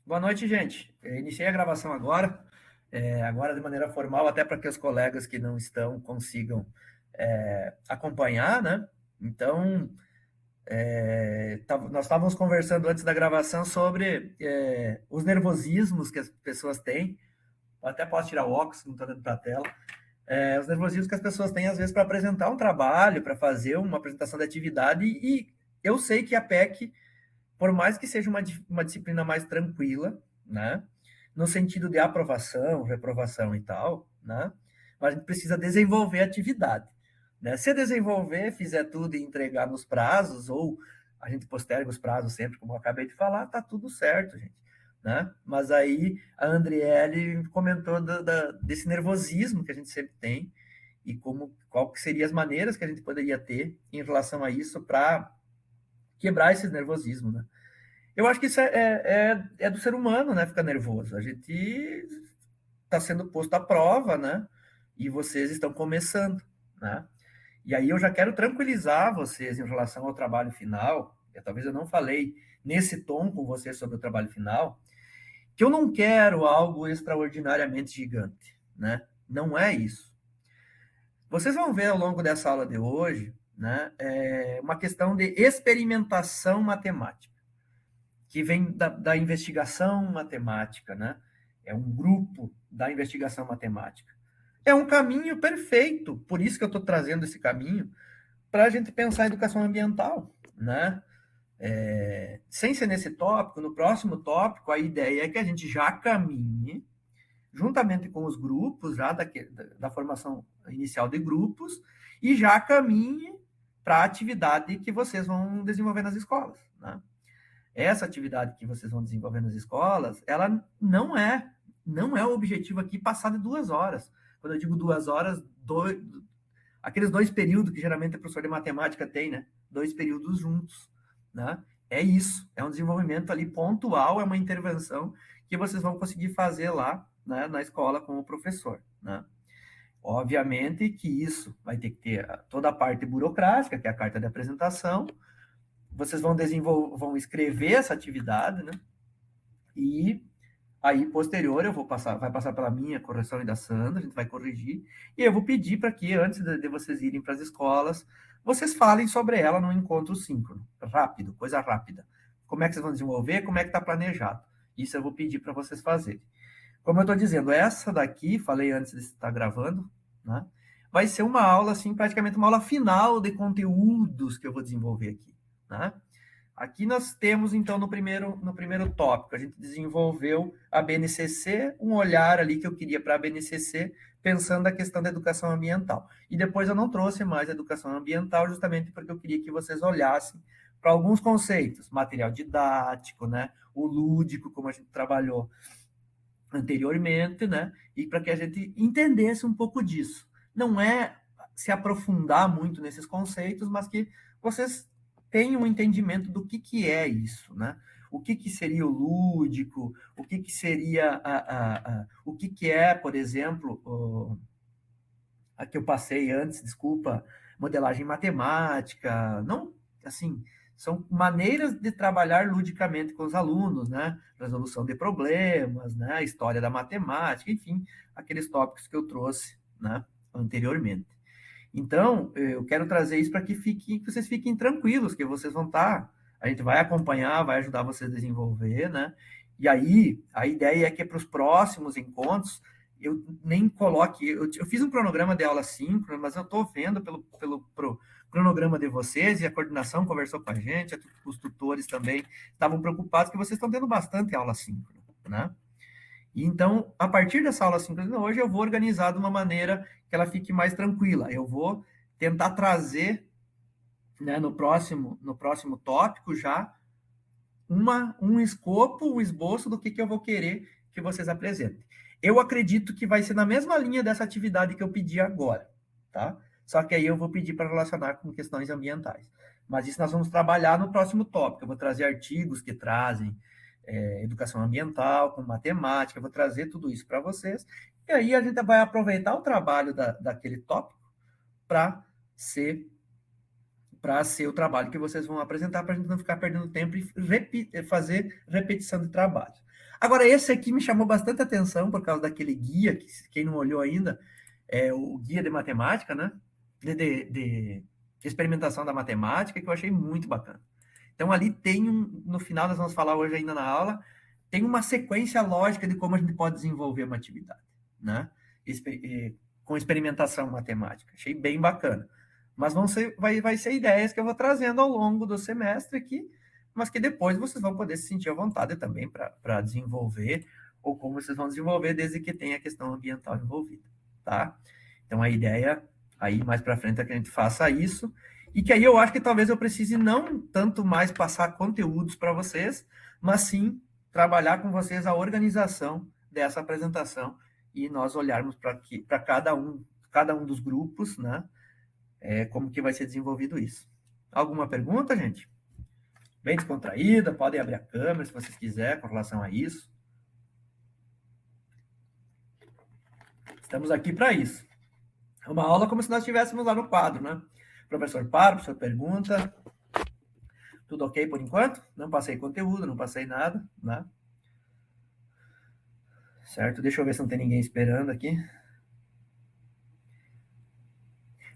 Boa noite, gente. Iniciei a gravação agora, agora de maneira formal, até para que os colegas que não estão consigam acompanhar, né? Então, nós estávamos conversando antes da gravação sobre os nervosismos que as pessoas têm. Eu até posso tirar o óculos, não estou dando para a tela. Os nervosismos que as pessoas têm, às vezes, para apresentar um trabalho, para fazer uma apresentação de atividade. E eu sei que a PEC, por mais que seja uma disciplina mais tranquila, né? No sentido de aprovação, reprovação e tal, né? Mas a gente precisa desenvolver a atividade, né? Se desenvolver, fizer tudo e entregar nos prazos, ou a gente posterga os prazos sempre, como eu acabei de falar, tá tudo certo, gente, né? Mas aí a Andriele comentou desse nervosismo que a gente sempre tem e qual que seriam as maneiras que a gente poderia ter em relação a isso para quebrar esse nervosismo, né? Eu acho que isso é do ser humano, né? Ficar nervoso. A gente está sendo posto à prova, né? E vocês estão começando, né? E aí eu já quero tranquilizar vocês em relação ao trabalho final. Talvez eu não falei nesse tom com vocês sobre o trabalho final, que eu não quero algo extraordinariamente gigante, né? Não é isso. Vocês vão ver ao longo dessa aula de hoje, né? Uma questão de experimentação matemática, que vem da investigação matemática, né? É um grupo da investigação matemática. É um caminho perfeito, por isso que eu estou trazendo esse caminho, para a gente pensar em educação ambiental, né? Sem ser nesse tópico, no próximo tópico, a ideia é que a gente já caminhe, juntamente com os grupos, já da formação inicial de grupos, e já caminhe para a atividade que vocês vão desenvolver nas escolas, né? Essa atividade que vocês vão desenvolver nas escolas, ela não é o objetivo aqui passar de 2 horas. Quando eu digo 2 horas, aqueles 2 períodos que geralmente o professor de matemática tem, né? 2 períodos juntos, né? É isso, é um desenvolvimento ali pontual, é uma intervenção que vocês vão conseguir fazer lá, né, na escola com o professor, né? Obviamente que isso vai ter que ter toda a parte burocrática, que é a carta de apresentação. Vocês vão escrever essa atividade, né? E aí, posterior, vai passar pela minha correção e da Sandra, a gente vai corrigir, e eu vou pedir para que, antes de vocês irem para as escolas, vocês falem sobre ela num encontro síncrono, rápido, coisa rápida. Como é que vocês vão desenvolver, como é que está planejado. Isso eu vou pedir para vocês fazerem. Como eu estou dizendo, essa daqui, falei antes de estar gravando, né? Vai ser uma aula, assim, praticamente uma aula final de conteúdos que eu vou desenvolver aqui, né? Aqui nós temos, então, no primeiro tópico, a gente desenvolveu a BNCC, um olhar ali que eu queria para a BNCC, pensando na questão da educação ambiental. E depois eu não trouxe mais a educação ambiental, justamente porque eu queria que vocês olhassem para alguns conceitos, material didático, né? O lúdico, como a gente trabalhou anteriormente, né? E para que a gente entendesse um pouco disso. Não é se aprofundar muito nesses conceitos, mas que vocês tenham um entendimento do que é isso, né? O que seria o lúdico, o que seria o que é, por exemplo, a que eu passei antes, desculpa, modelagem matemática, não, assim, são maneiras de trabalhar ludicamente com os alunos, né? Resolução de problemas, né? História da matemática, enfim, aqueles tópicos que eu trouxe, né, anteriormente. Então, eu quero trazer isso para que vocês fiquem tranquilos, que vocês vão estar, a gente vai acompanhar, vai ajudar vocês a desenvolver, né? E aí, a ideia é que para os próximos encontros, eu nem coloque, eu fiz um cronograma de aula síncrona, mas eu estou vendo pelo cronograma de vocês, e a coordenação conversou com a gente, os tutores também estavam preocupados que vocês estão tendo bastante aula síncrona, né? E então, a partir dessa aula síncrona hoje, eu vou organizar de uma maneira que ela fique mais tranquila. Eu vou tentar trazer, né, no próximo tópico já um escopo, um esboço do que eu vou querer que vocês apresentem. Eu acredito que vai ser na mesma linha dessa atividade que eu pedi agora, tá? Só que aí eu vou pedir para relacionar com questões ambientais. Mas isso nós vamos trabalhar no próximo tópico. Eu vou trazer artigos que trazem educação ambiental, com matemática, eu vou trazer tudo isso para vocês. E aí a gente vai aproveitar o trabalho daquele tópico para ser o trabalho que vocês vão apresentar, para a gente não ficar perdendo tempo e fazer repetição de trabalho. Agora, esse aqui me chamou bastante atenção por causa daquele guia, que quem não olhou ainda, é o guia de matemática, né? De experimentação da matemática, que eu achei muito bacana. Então, ali tem no final, nós vamos falar hoje ainda na aula, tem uma sequência lógica de como a gente pode desenvolver uma atividade, né? Com experimentação matemática. Achei bem bacana. Mas vai ser ideias que eu vou trazendo ao longo do semestre aqui, mas que depois vocês vão poder se sentir à vontade também para desenvolver, ou como vocês vão desenvolver, desde que tenha a questão ambiental envolvida, tá? Então, a ideia aí mais para frente é que a gente faça isso, e que aí eu acho que talvez eu precise não tanto mais passar conteúdos para vocês, mas sim trabalhar com vocês a organização dessa apresentação e nós olharmos para cada um dos grupos, né? Como que vai ser desenvolvido isso. Alguma pergunta, gente? Bem descontraída, podem abrir a câmera se vocês quiserem com relação a isso. Estamos aqui para isso. É uma aula como se nós estivéssemos lá no quadro, né? Professor para, professor pergunta. Tudo ok por enquanto? Não passei conteúdo, não passei nada, né? Certo? Deixa eu ver se não tem ninguém esperando aqui.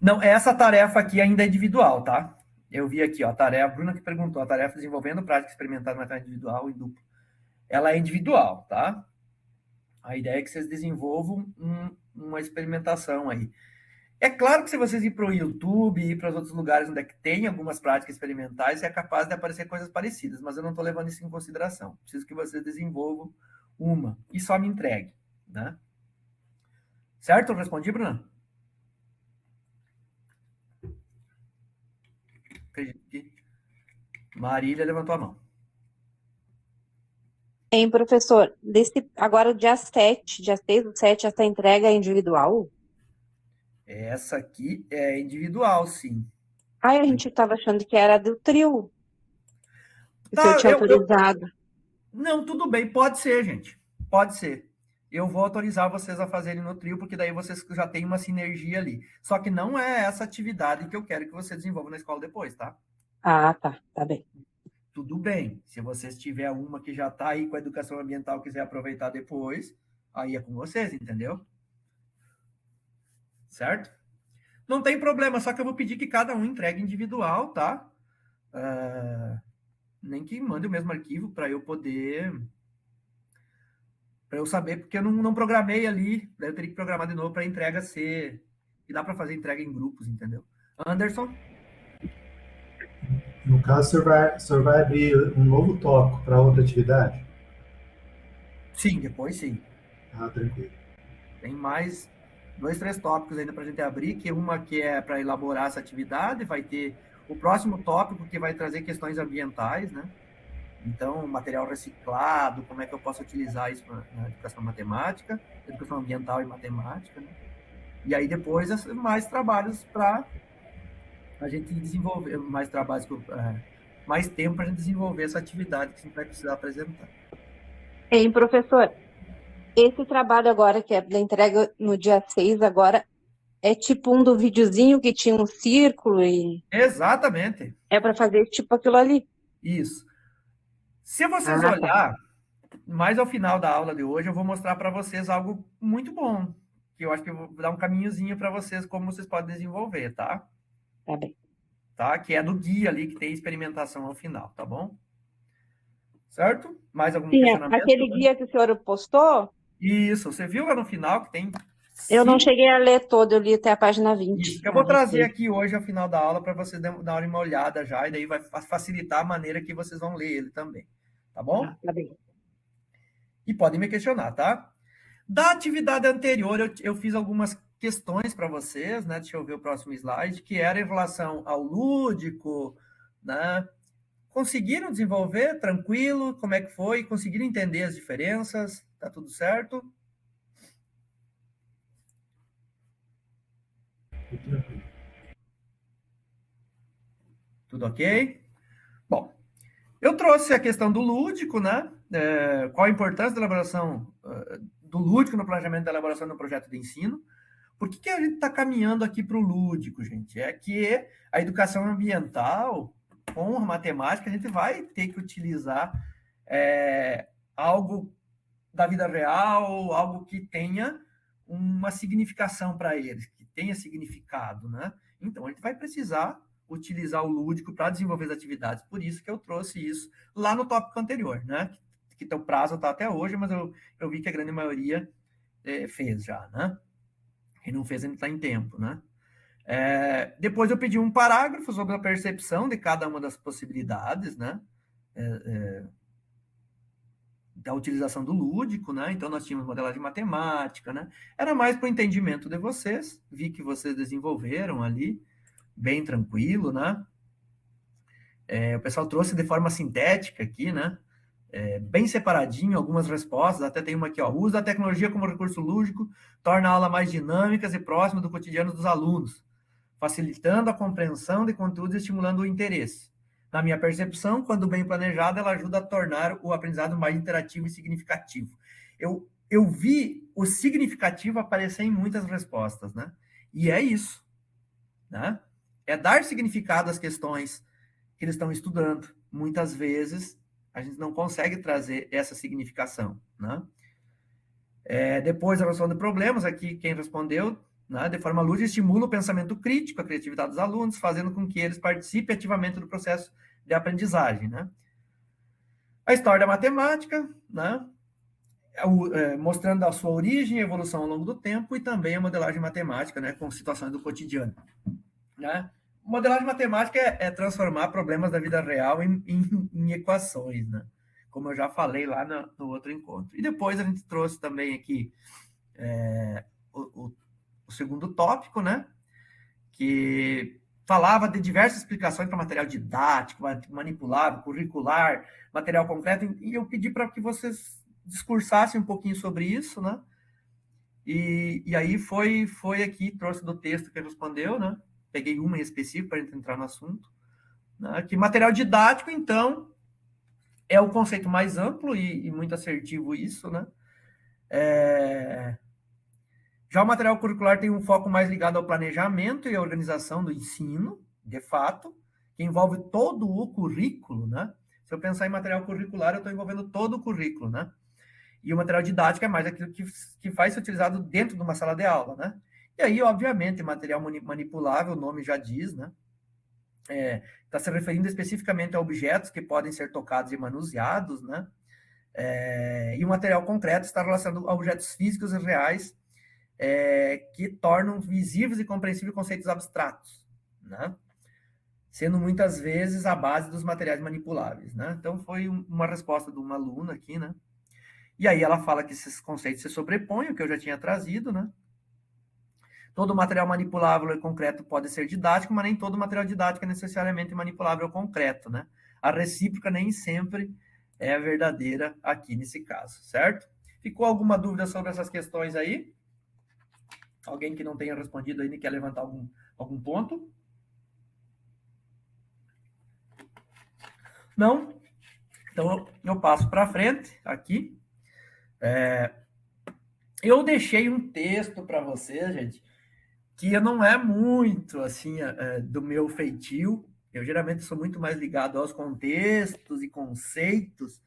Não, essa tarefa aqui ainda é individual, tá? Eu vi aqui, ó, a tarefa, a Bruna que perguntou, a tarefa desenvolvendo prática experimental de matemática individual e dupla. Ela é individual, tá? A ideia é que vocês desenvolvam uma experimentação aí. É claro que se vocês ir para o YouTube e ir para os outros lugares onde é que tem algumas práticas experimentais, é capaz de aparecer coisas parecidas, mas eu não estou levando isso em consideração. Preciso que vocês desenvolvam uma e só me entregue, né? Certo? Eu respondi, Bruna? Acredito que Marília levantou a mão. Hein, professor, agora dia 7, dia 6 do 7, essa entrega é individual? Essa aqui é individual, sim. Ai, a gente estava achando que era do trio. O senhor Tá, tinha autorizado. Não, tudo bem, pode ser, gente. Pode ser. Eu vou autorizar vocês a fazerem no trio, porque daí vocês já têm uma sinergia ali. Só que não é essa atividade que eu quero que você desenvolva na escola depois, tá? Ah, tá bem. Tudo bem. Se vocês tiver uma que já está aí com a educação ambiental quiser aproveitar depois, aí é com vocês, entendeu? Certo? Não tem problema, só que eu vou pedir que cada um entregue individual, tá? Nem que mande o mesmo arquivo para eu poder. Para eu saber, porque eu não programei ali, daí eu teria que programar de novo para a entrega ser. E dá para fazer entrega em grupos, entendeu? Anderson? No caso, o senhor vai abrir um novo tópico para outra atividade? Sim, depois sim. Ah, tranquilo. Tem mais 2, 3 tópicos ainda para a gente abrir, que uma que é para elaborar essa atividade, vai ter o próximo tópico que vai trazer questões ambientais, né? Então, material reciclado, como é que eu posso utilizar isso na educação matemática, educação ambiental e matemática, né? E aí depois mais trabalhos para a gente desenvolver, mais trabalhos, mais tempo para a gente desenvolver essa atividade que a gente vai precisar apresentar. Hein, professor, esse trabalho agora, que é da entrega no dia 6 agora, é tipo um do videozinho que tinha um círculo e... Exatamente. É para fazer tipo aquilo ali. Isso. Se vocês olhar, mais ao final da aula de hoje, eu vou mostrar para vocês algo muito bom, que eu acho que eu vou dar um caminhozinho para vocês, como vocês podem desenvolver, tá? Tá bem. Tá? Que é do guia ali, que tem experimentação ao final, tá bom? Certo? Mais algum questionamento? Aquele guia que o senhor postou? Isso, você viu lá no final que tem... Eu não cheguei a ler todo, eu li até a página 20. Isso, eu vou trazer aqui hoje ao final da aula para vocês darem uma olhada já, e daí vai facilitar a maneira que vocês vão ler ele também, tá bom? Tá bem. E podem me questionar, tá? Da atividade anterior, eu fiz algumas questões para vocês, né? Deixa eu ver o próximo slide, que era em relação ao lúdico, né? Conseguiram desenvolver tranquilo? Como é que foi? Conseguiram entender as diferenças? Tá tudo certo? Tudo ok? Bom, eu trouxe a questão do lúdico, né? Qual a importância da elaboração do lúdico no planejamento da elaboração do projeto de ensino? Por que a gente está caminhando aqui para o lúdico, gente? É que a educação ambiental, com a matemática, a gente vai ter que utilizar algo da vida real, algo que tenha uma significação para eles, que tenha significado, né? Então, a gente vai precisar utilizar o lúdico para desenvolver as atividades. Por isso que eu trouxe isso lá no tópico anterior, né? Que o prazo está até hoje, mas eu vi que a grande maioria fez já, né? Quem não fez ainda está em tempo, né? Depois eu pedi um parágrafo sobre a percepção de cada uma das possibilidades, né? Da utilização do lúdico, né? Então nós tínhamos modelagem matemática, né? Era mais para o entendimento de vocês, vi que vocês desenvolveram ali, bem tranquilo, né? O pessoal trouxe de forma sintética aqui, né? Bem separadinho algumas respostas, até tem uma aqui, ó, uso da tecnologia como recurso lúdico torna a aula mais dinâmica e próxima do cotidiano dos alunos, facilitando a compreensão de conteúdos e estimulando o interesse. Na minha percepção, quando bem planejada, ela ajuda a tornar o aprendizado mais interativo e significativo. Eu vi o significativo aparecer em muitas respostas, né? E é isso, né? É dar significado às questões que eles estão estudando. Muitas vezes, a gente não consegue trazer essa significação, né? Depois, a resolução de problemas, aqui quem respondeu, né, de forma lúdica, estimula o pensamento crítico, a criatividade dos alunos, fazendo com que eles participem ativamente do processo de aprendizagem, né? A história da matemática, né, mostrando a sua origem e evolução ao longo do tempo, e também a modelagem matemática, né, com situações do cotidiano, né? Modelagem matemática é transformar problemas da vida real em equações, né? Como eu já falei lá no outro encontro. E depois a gente trouxe também aqui o segundo tópico, né? Que falava de diversas explicações para material didático, manipulável, curricular, material concreto, e eu pedi para que vocês discursassem um pouquinho sobre isso, né? E aí foi aqui, trouxe do texto que ele respondeu, né? Peguei uma em específico para a gente entrar no assunto, né? Que material didático, então, é o conceito mais amplo e muito assertivo isso, né? Já o material curricular tem um foco mais ligado ao planejamento e à organização do ensino, de fato, que envolve todo o currículo, né? Se eu pensar em material curricular, eu estou envolvendo todo o currículo, né? E o material didático é mais aquilo que vai ser utilizado dentro de uma sala de aula, né? E aí, obviamente, material manipulável, o nome já diz, né? Está se referindo especificamente a objetos que podem ser tocados e manuseados, né? E o material concreto está relacionado a objetos físicos e reais que tornam visíveis e compreensíveis conceitos abstratos, né? Sendo muitas vezes a base dos materiais manipuláveis, né? Então, foi uma resposta de uma aluna aqui, né? E aí ela fala que esses conceitos se sobrepõem, o que eu já tinha trazido, né? Todo material manipulável e concreto pode ser didático, mas nem todo material didático é necessariamente manipulável ou concreto, né? A recíproca nem sempre é verdadeira aqui nesse caso, certo? Ficou alguma dúvida sobre essas questões aí? Alguém que não tenha respondido ainda quer levantar algum ponto? Não? Então, eu passo para frente aqui. Eu deixei um texto para vocês, gente, que não é muito, assim, do meu feitio. Eu, geralmente, sou muito mais ligado aos contextos e conceitos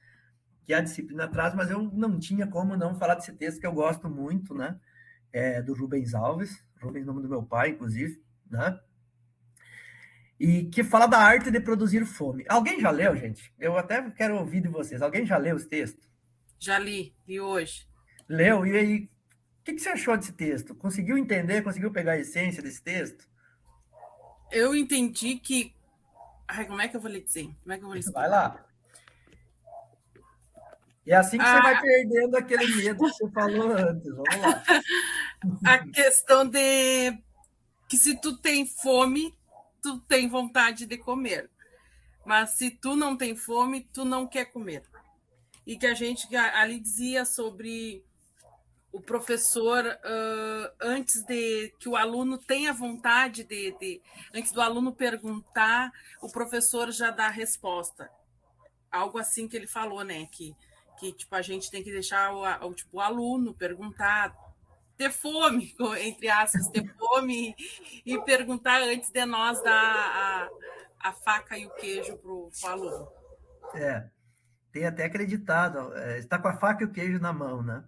que a disciplina traz, mas eu não tinha como não falar desse texto que eu gosto muito, né? Do Rubens Alves, Rubens, nome do meu pai, inclusive, né? E que fala da arte de produzir fome. Alguém já leu, gente? Eu até quero ouvir de vocês. Alguém já leu esse texto? Já li hoje. Leu? E aí, o que você achou desse texto? Conseguiu entender, conseguiu pegar a essência desse texto? Eu entendi que... como é que eu vou lhe dizer? Como é que eu vou lhe explicar? Vai lá. É assim que você vai perdendo aquele medo que você falou antes. Vamos lá. A questão de que se tu tem fome, tu tem vontade de comer. Mas se tu não tem fome, tu não quer comer. E que a gente ali dizia sobre o professor, antes de que o aluno tenha vontade antes do aluno perguntar, o professor já dá a resposta. Algo assim que ele falou, né? Que tipo, a gente tem que deixar o aluno perguntar, ter fome, entre aspas, ter fome e perguntar antes de nós dar a faca e o queijo para o aluno. tem até acreditado, está com a faca e o queijo na mão, né?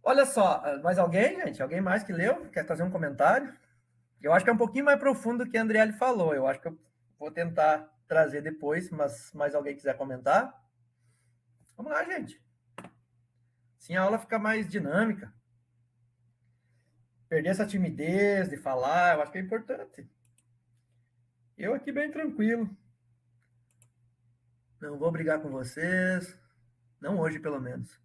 Olha só, mais alguém, gente? Alguém mais que leu? Quer fazer um comentário? Eu acho que é um pouquinho mais profundo do que a Andriele falou. Eu acho que eu vou tentar trazer depois, mas mais alguém quiser comentar? Vamos lá, gente. Assim a aula fica mais dinâmica. Perder essa timidez de falar, eu acho que é importante. Eu aqui bem tranquilo. Não vou brigar com vocês. Não hoje, pelo menos.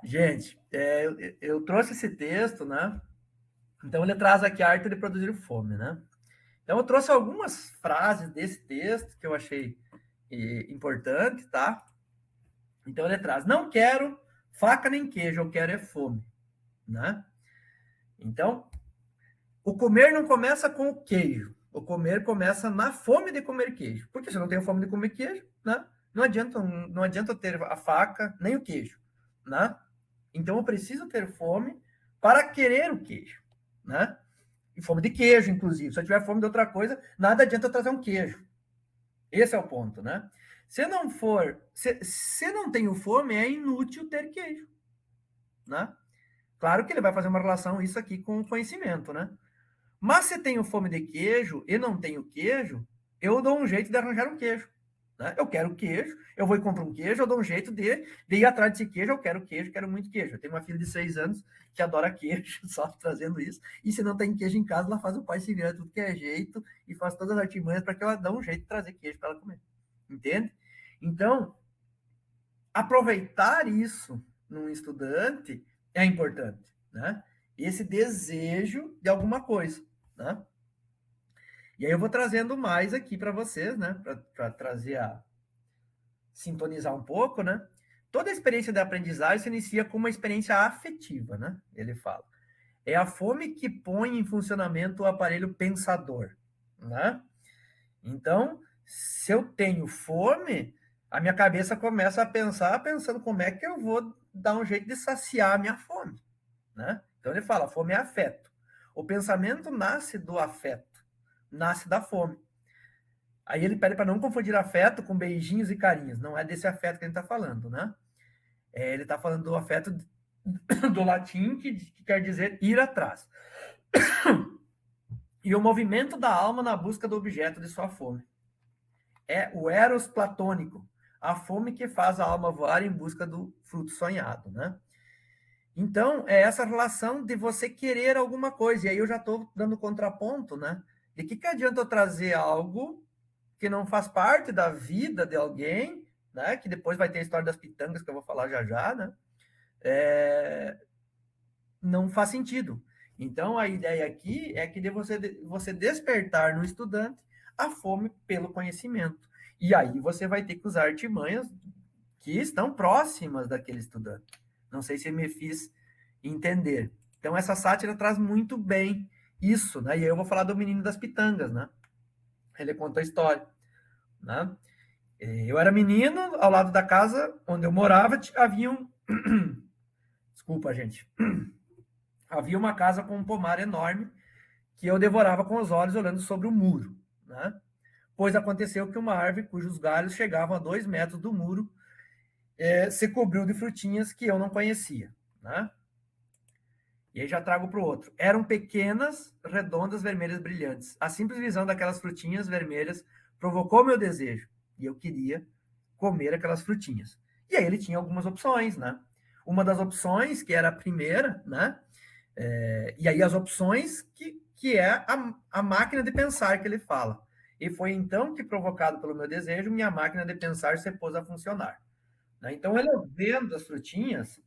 Gente, eu trouxe esse texto, né? Então, ele traz aqui a arte de produzir fome, né? Então, eu trouxe algumas frases desse texto que eu achei importante, tá? Então, ele traz, não quero faca nem queijo, eu quero é fome, né? Então, o comer não começa com o queijo, o comer começa na fome de comer queijo. Porque se eu não tenho fome de comer queijo, né? Não adianta ter a faca nem o queijo, né? Então, eu preciso ter fome para querer o queijo, né? E fome de queijo, inclusive. Se eu tiver fome de outra coisa, nada adianta eu trazer um queijo. Esse é o ponto, né? Se não tenho fome, é inútil ter queijo, né? Claro que ele vai fazer uma relação isso aqui com o conhecimento, né? Mas se tenho fome de queijo e não tenho queijo, eu dou um jeito de arranjar um queijo. Né? Eu quero queijo, eu vou e compro um queijo, eu dou um jeito de ir atrás desse queijo, eu quero queijo, quero muito queijo. Eu tenho uma filha de 6 anos que adora queijo, só trazendo isso. E se não tem queijo em casa, ela faz o pai se virar tudo que é jeito e faz todas as artimanhas para que ela dê um jeito de trazer queijo para ela comer. Entende? Então, aproveitar isso num estudante é importante, né? Esse desejo de alguma coisa, né? E aí eu vou trazendo mais aqui para vocês, né? Para trazer sintonizar um pouco, né? Toda experiência de aprendizagem se inicia com uma experiência afetiva, né? Ele fala. É a fome que põe em funcionamento o aparelho pensador, né? Então, se eu tenho fome, a minha cabeça começa a pensar, pensando como é que eu vou dar um jeito de saciar a minha fome, né? Então ele fala, fome é afeto. O pensamento nasce do afeto, nasce da fome. Aí ele pede para não confundir afeto com beijinhos e carinhos. Não é desse afeto que a gente está falando, né? Ele está falando do afeto do latim, que quer dizer ir atrás. E o movimento da alma na busca do objeto de sua fome. É o eros platônico, a fome que faz a alma voar em busca do fruto sonhado, né? Então, é essa relação de você querer alguma coisa. E aí eu já estou dando contraponto, né? De que adianta eu trazer algo que não faz parte da vida de alguém, né? Que depois vai ter a história das pitangas, que eu vou falar já já, né? Não faz sentido. Então, a ideia aqui é que de você despertar no estudante a fome pelo conhecimento. E aí você vai ter que usar artimanhas que estão próximas daquele estudante. Não sei se me fiz entender. Então, essa sátira traz muito bem isso, né? E aí eu vou falar do menino das pitangas, né? Ele conta a história, né? Eu era menino, ao lado da casa onde eu morava, havia um... Desculpa, gente. Havia uma casa com um pomar enorme que eu devorava com os olhos olhando sobre o muro, né? Pois aconteceu que uma árvore cujos galhos chegavam a 2 metros do muro se cobriu de frutinhas que eu não conhecia, né? E aí já trago para o outro. Eram pequenas, redondas, vermelhas, brilhantes. A simples visão daquelas frutinhas vermelhas provocou meu desejo. E eu queria comer aquelas frutinhas. E aí ele tinha algumas opções, né? Uma das opções, que era a primeira, né? E aí as opções, que é a máquina de pensar que ele fala. E foi então que, provocado pelo meu desejo, minha máquina de pensar se pôs a funcionar. Né? Então, ele vendo as frutinhas,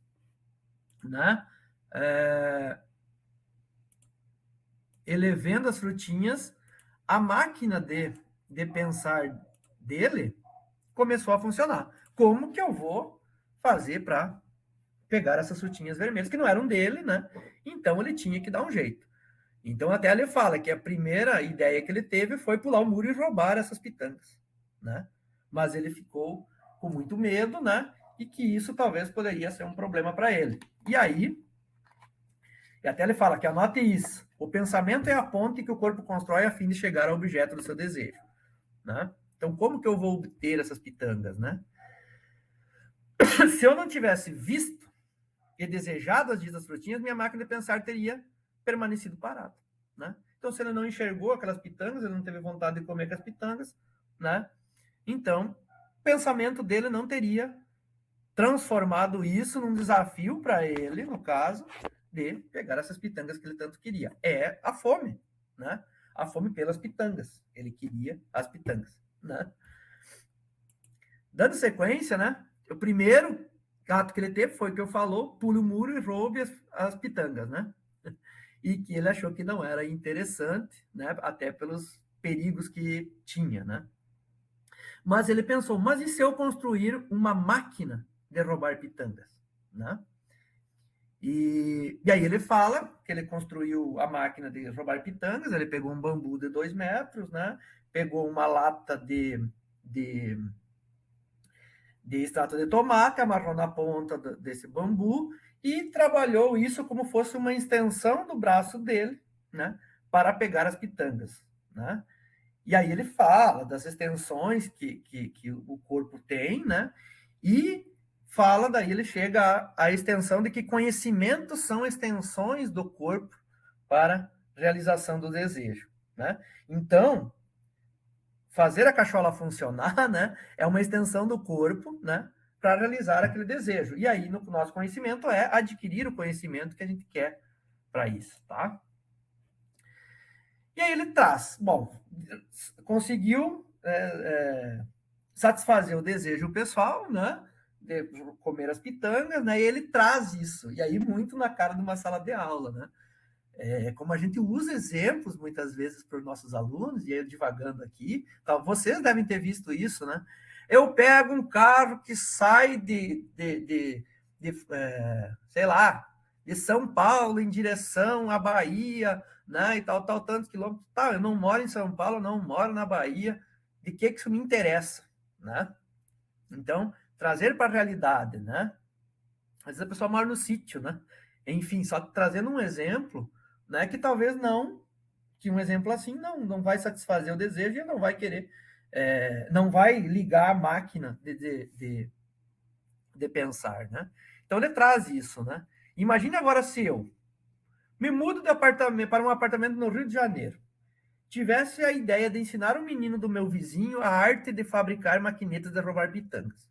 né? Ele vendo as frutinhas, a máquina de pensar dele começou a funcionar. Como que eu vou fazer para pegar essas frutinhas vermelhas, que não eram dele, né? Então, ele tinha que dar um jeito. Então, até ele fala que a primeira ideia que ele teve foi pular o muro e roubar essas pitangas, né? Mas ele ficou com muito medo, né? E que isso talvez poderia ser um problema para ele. E aí, e até ele fala que anote isso. O pensamento é a ponte que o corpo constrói a fim de chegar ao objeto do seu desejo, né? Então, como que eu vou obter essas pitangas, né? Se eu não tivesse visto e desejado as ditas frutinhas, minha máquina de pensar teria permanecido parada, né? Então, se ele não enxergou aquelas pitangas, ele não teve vontade de comer aquelas pitangas, né? Então, o pensamento dele não teria transformado isso num desafio para ele, no caso, de pegar essas pitangas que ele tanto queria. É a fome, né? A fome pelas pitangas. Ele queria as pitangas, né? Dando sequência, né? O primeiro ato que ele teve foi que eu falou, pule o muro e roube as pitangas, né? E que ele achou que não era interessante, né? Até pelos perigos que tinha, né? Mas ele pensou, mas e se eu construir uma máquina de roubar pitangas, né? E aí ele fala que ele construiu a máquina de roubar pitangas, ele pegou um bambu de 2 metros, né? Pegou uma lata de extrato de tomate, amarrou na ponta desse bambu e trabalhou isso como fosse uma extensão do braço dele, né? Para pegar as pitangas, né? E aí ele fala das extensões que o corpo tem, né? E fala, daí ele chega à extensão de que conhecimentos são extensões do corpo para realização do desejo, né? Então, fazer a cachola funcionar, né, é uma extensão do corpo, né, para realizar aquele desejo. E aí, no nosso conhecimento, é adquirir o conhecimento que a gente quer para isso, tá? E aí ele traz, bom, conseguiu satisfazer o desejo pessoal, né, de comer as pitangas, né, e ele traz isso, e aí muito na cara de uma sala de aula, né? Como a gente usa exemplos muitas vezes para os nossos alunos, e eu divagando aqui, tá, vocês devem ter visto isso, né? Eu pego um carro que sai sei lá, de São Paulo em direção à Bahia, né? E tal, tantos quilômetros. Tá, eu não moro em São Paulo, eu não moro na Bahia. De que isso me interessa, né? Então, trazer para a realidade, né? Às vezes a pessoa mora no sítio, né? Enfim, só trazendo um exemplo, né, que talvez que um exemplo assim não vai satisfazer o desejo e não vai querer, não vai ligar a máquina de pensar, né? Então ele traz isso, né? Imagine agora se eu me mudo de apartamento para um apartamento no Rio de Janeiro, tivesse a ideia de ensinar um menino do meu vizinho a arte de fabricar maquinetas de roubar pitangas.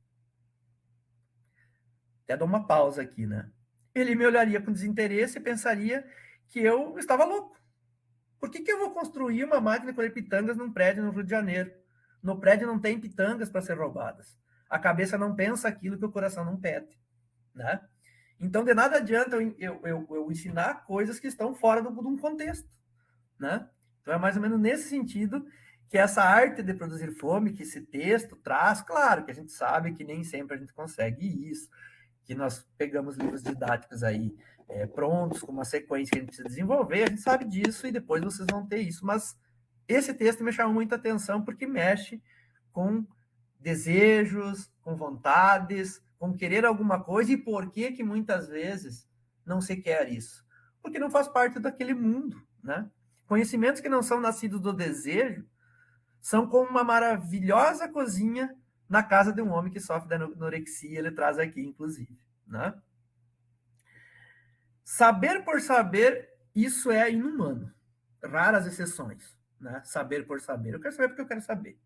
Até dou uma pausa aqui, né? Ele me olharia com desinteresse e pensaria que eu estava louco. Por que eu vou construir uma máquina de colher pitangas num prédio no Rio de Janeiro? No prédio não tem pitangas para ser roubadas. A cabeça não pensa aquilo que o coração não pede, né? Então, de nada adianta eu ensinar coisas que estão fora de um contexto, né? Então, é mais ou menos nesse sentido que essa arte de produzir fome, que esse texto traz, claro que a gente sabe que nem sempre a gente consegue isso, que nós pegamos livros didáticos aí prontos, com uma sequência que a gente precisa desenvolver, a gente sabe disso e depois vocês vão ter isso, mas esse texto me chamou muita atenção porque mexe com desejos, com vontades, com querer alguma coisa e por que muitas vezes não se quer isso. Porque não faz parte daquele mundo, né? Conhecimentos que não são nascidos do desejo são como uma maravilhosa cozinha na casa de um homem que sofre da anorexia, ele traz aqui, inclusive, né? Saber por saber, isso é inumano. Raras exceções, né? Saber por saber. Eu quero saber porque eu quero saber,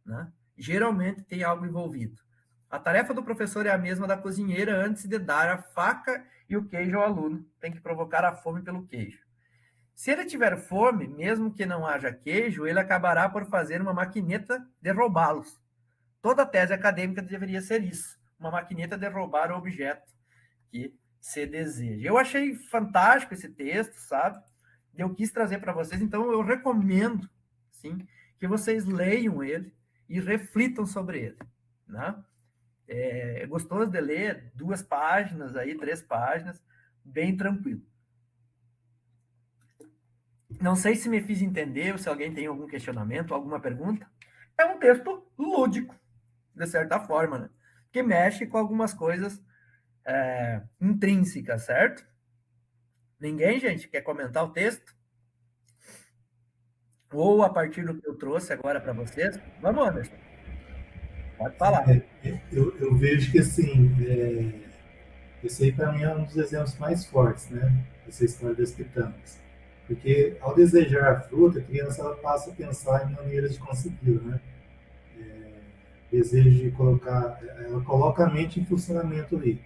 né? Geralmente tem algo envolvido. A tarefa do professor é a mesma da cozinheira antes de dar a faca e o queijo ao aluno. Tem que provocar a fome pelo queijo. Se ele tiver fome, mesmo que não haja queijo, ele acabará por fazer uma maquineta de roubá-los. Toda tese acadêmica deveria ser isso, uma maquineta de roubar o objeto que se deseja. Eu achei fantástico esse texto, sabe? Eu quis trazer para vocês, então eu recomendo, sim, que vocês leiam ele e reflitam sobre ele, né? É gostoso de ler, 2 páginas aí, 3 páginas, bem tranquilo. Não sei se me fiz entender, ou se alguém tem algum questionamento, alguma pergunta. É um texto lúdico, de certa forma, né? Que mexe com algumas coisas intrínsecas, certo? Ninguém, gente, quer comentar o texto? Ou a partir do que eu trouxe agora para vocês? Vamos, Anderson. Pode falar. Eu vejo que, assim, esse aí para mim é um dos exemplos mais fortes, né? Essa história das pitânicas. Porque ao desejar a fruta, a criança ela passa a pensar em maneiras de consegui-la, né? Desejo de colocar, ela coloca a mente em funcionamento ali.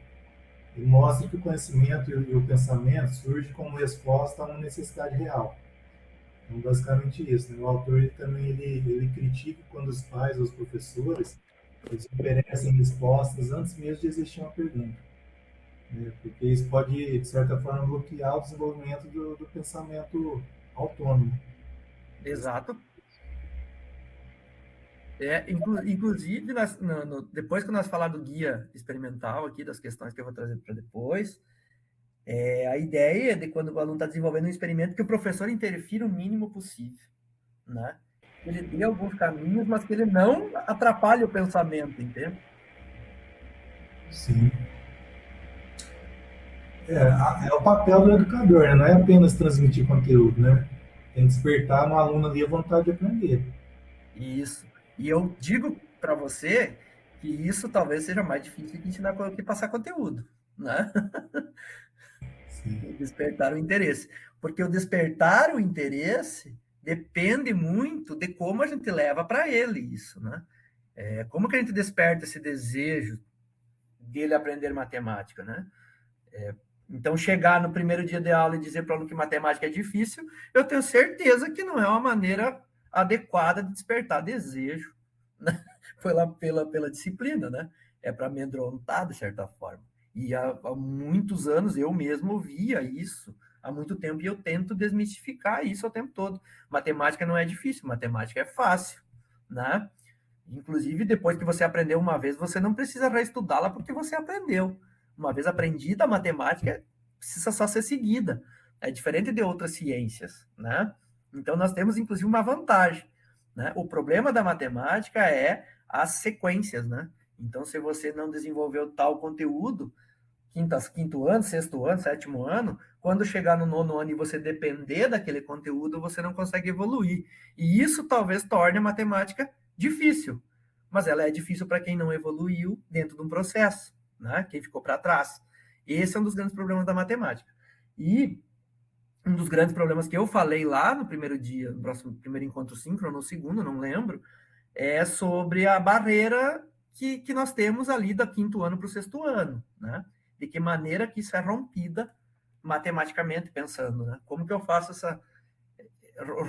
E mostra que o conhecimento e o pensamento surgem como resposta a uma necessidade real. Então, basicamente isso, né? O autor ele critica quando os pais ou os professores eles oferecem respostas antes mesmo de existir uma pergunta, né? Porque isso pode, de certa forma, bloquear o desenvolvimento do pensamento autônomo. Exato. Inclusive, depois que nós falar do guia experimental aqui, das questões que eu vou trazer para depois, a ideia de quando o aluno está desenvolvendo um experimento, que o professor interfira o mínimo possível, né? Ele dê alguns caminhos, mas que ele não atrapalhe o pensamento, entende? Sim. É o papel do educador, né? Não é apenas transmitir conteúdo, né? Tem que despertar no aluno ali a vontade de aprender. Isso. E eu digo para você que isso talvez seja mais difícil que ensinar que passar conteúdo, né? Sim. Despertar o interesse. Porque o despertar o interesse depende muito de como a gente leva para ele isso, né? Como que a gente desperta esse desejo dele aprender matemática, né? Então, chegar no primeiro dia de aula e dizer para o aluno que matemática é difícil, eu tenho certeza que não é uma maneira adequada de despertar desejo, né? pela disciplina, né? É para amedrontar, de certa forma. E há muitos anos eu mesmo via isso, há muito tempo, e eu tento desmistificar isso o tempo todo. Matemática não é difícil, matemática é fácil, né? Inclusive, depois que você aprendeu uma vez, você não precisa reestudá-la porque você aprendeu. Uma vez aprendida, a matemática precisa só ser seguida. É diferente de outras ciências, né? Então, nós temos, inclusive, uma vantagem, né? O problema da matemática é as sequências, né? Então, se você não desenvolveu tal conteúdo, quinto ano, sexto ano, sétimo ano, quando chegar no nono ano e você depender daquele conteúdo, você não consegue evoluir. E isso talvez torne a matemática difícil, mas ela é difícil para quem não evoluiu dentro de um processo, né? Quem ficou para trás. Esse é um dos grandes problemas da matemática. E um dos grandes problemas que eu falei lá no primeiro dia, no primeiro encontro síncrono, no segundo, não lembro, é sobre a barreira que nós temos ali do quinto ano para o sexto ano, né? De que maneira que isso é rompida matematicamente pensando, né? Como que eu faço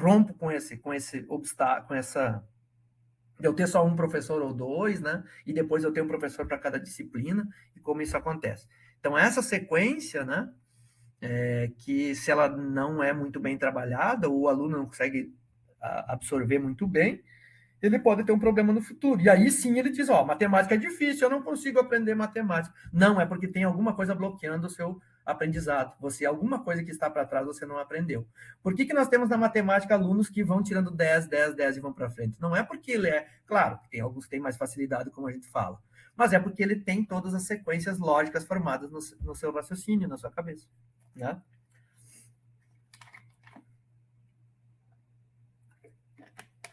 rompo com esse obstáculo, com essa eu ter só um professor ou dois, né? E depois eu ter um professor para cada disciplina, e como isso acontece. Então, essa sequência, né? Que se ela não é muito bem trabalhada, ou o aluno não consegue absorver muito bem, ele pode ter um problema no futuro. E aí sim ele diz, matemática é difícil, eu não consigo aprender matemática. Não, é porque tem alguma coisa bloqueando o seu aprendizado. Alguma coisa que está para trás, você não aprendeu. Por que nós temos na matemática alunos que vão tirando 10, 10, 10 e vão para frente? Não é porque ele claro, tem alguns que têm mais facilidade, como a gente fala, mas é porque ele tem todas as sequências lógicas formadas no seu raciocínio, na sua cabeça, né?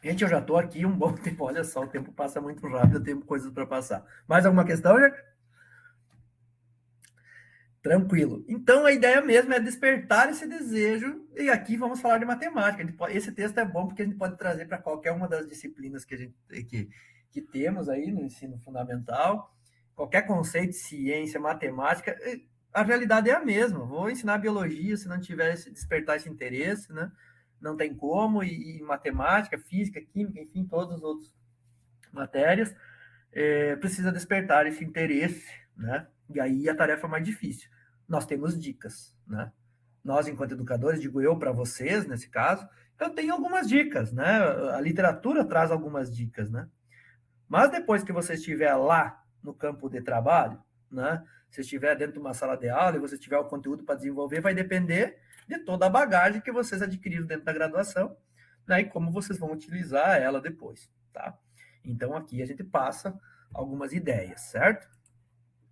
Gente, eu já estou aqui um bom tempo. Olha só, o tempo passa muito rápido, eu tenho coisas para passar. Mais alguma questão, gente? Tranquilo. Então, a ideia mesmo é despertar esse desejo, e aqui vamos falar de matemática. Esse texto é bom porque a gente pode trazer para qualquer uma das disciplinas que temos aí no ensino fundamental, qualquer conceito de ciência, matemática, a realidade é a mesma. Vou ensinar biologia se não tiver despertar esse interesse, né? Não tem como, e matemática, física, química, enfim, todas as outras matérias, precisa despertar esse interesse, né? E aí a tarefa é mais difícil. Nós temos dicas, né? Nós, enquanto educadores, digo eu para vocês, nesse caso, eu tenho algumas dicas, né? A literatura traz algumas dicas, né? Mas depois que você estiver lá no campo de trabalho, né? Se estiver dentro de uma sala de aula e você tiver o conteúdo para desenvolver, vai depender de toda a bagagem que vocês adquiriram dentro da graduação, né? E como vocês vão utilizar ela depois, tá? Então, aqui a gente passa algumas ideias, certo?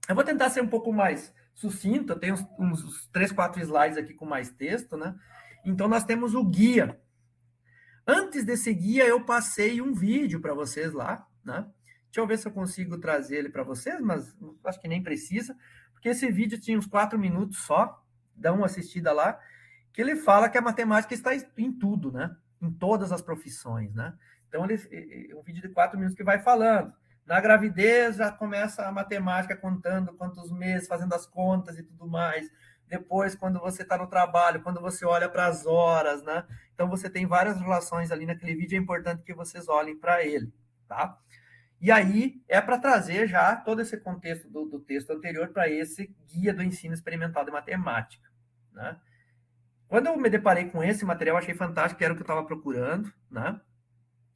Eu vou tentar ser um pouco mais sucinto, eu tenho uns 3, 4 slides aqui com mais texto, né? Então, nós temos o guia. Antes desse guia, eu passei um vídeo para vocês lá, né? Deixa eu ver se eu consigo trazer ele para vocês, mas acho que nem precisa, porque esse vídeo tinha uns 4 minutos só, dá uma assistida lá, que ele fala que a matemática está em tudo, né? Em todas as profissões, né? Então, é um vídeo de 4 minutos que vai falando. Na gravidez, já começa a matemática contando quantos meses, fazendo as contas e tudo mais. Depois, quando você está no trabalho, quando você olha para as horas, né? Então, você tem várias relações ali naquele vídeo, é importante que vocês olhem para ele, tá? E aí, é para trazer já todo esse contexto do texto anterior para esse guia do ensino experimental de matemática, né? Quando eu me deparei com esse material, achei fantástico, que era o que eu estava procurando, né?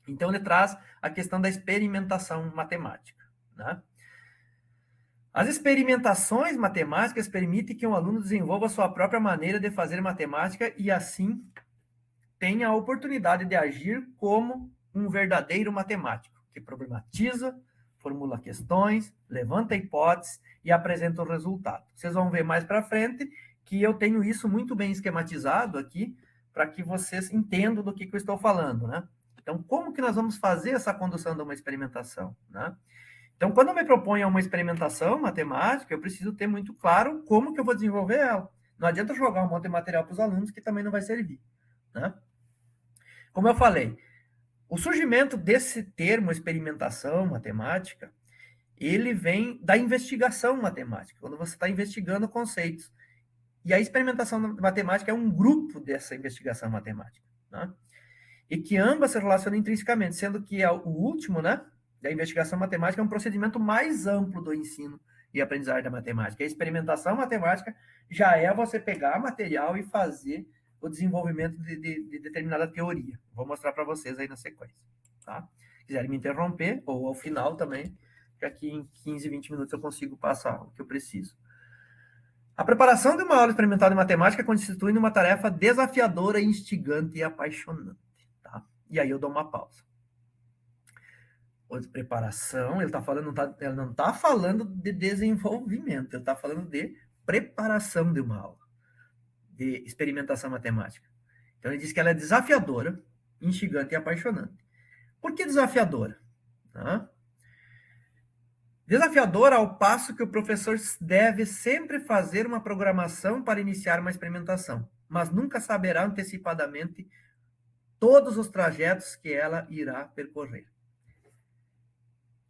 Então, ele traz a questão da experimentação matemática, né? As experimentações matemáticas permitem que um aluno desenvolva a sua própria maneira de fazer matemática e, assim, tenha a oportunidade de agir como um verdadeiro matemático, que problematiza, formula questões, levanta hipóteses e apresenta o resultado. Vocês vão ver mais para frente que eu tenho isso muito bem esquematizado aqui para que vocês entendam do que eu estou falando, né? Então, como que nós vamos fazer essa condução de uma experimentação, né? Então, quando eu me proponho a uma experimentação matemática, eu preciso ter muito claro como que eu vou desenvolver ela. Não adianta jogar um monte de material para os alunos que também não vai servir, né? Como eu falei, o surgimento desse termo experimentação matemática, ele vem da investigação matemática, quando você está investigando conceitos. E a experimentação matemática é um grupo dessa investigação matemática, né? E que ambas se relacionam intrinsecamente, sendo que o último, né, da investigação matemática é um procedimento mais amplo do ensino e aprendizagem da matemática. A experimentação matemática já é você pegar material e fazer o desenvolvimento de determinada teoria. Vou mostrar para vocês aí na sequência, tá? Se quiserem me interromper, ou ao final também, que aqui em 15, 20 minutos eu consigo passar o que eu preciso. A preparação de uma aula experimental de matemática constitui uma tarefa desafiadora, instigante e apaixonante, tá? E aí eu dou uma pausa. De preparação, ele não está falando de desenvolvimento, ele está falando de preparação de uma aula, de experimentação matemática. Então, ele diz que ela é desafiadora, instigante e apaixonante. Por que desafiadora? Tá? Desafiadora ao passo que o professor deve sempre fazer uma programação para iniciar uma experimentação, mas nunca saberá antecipadamente todos os trajetos que ela irá percorrer.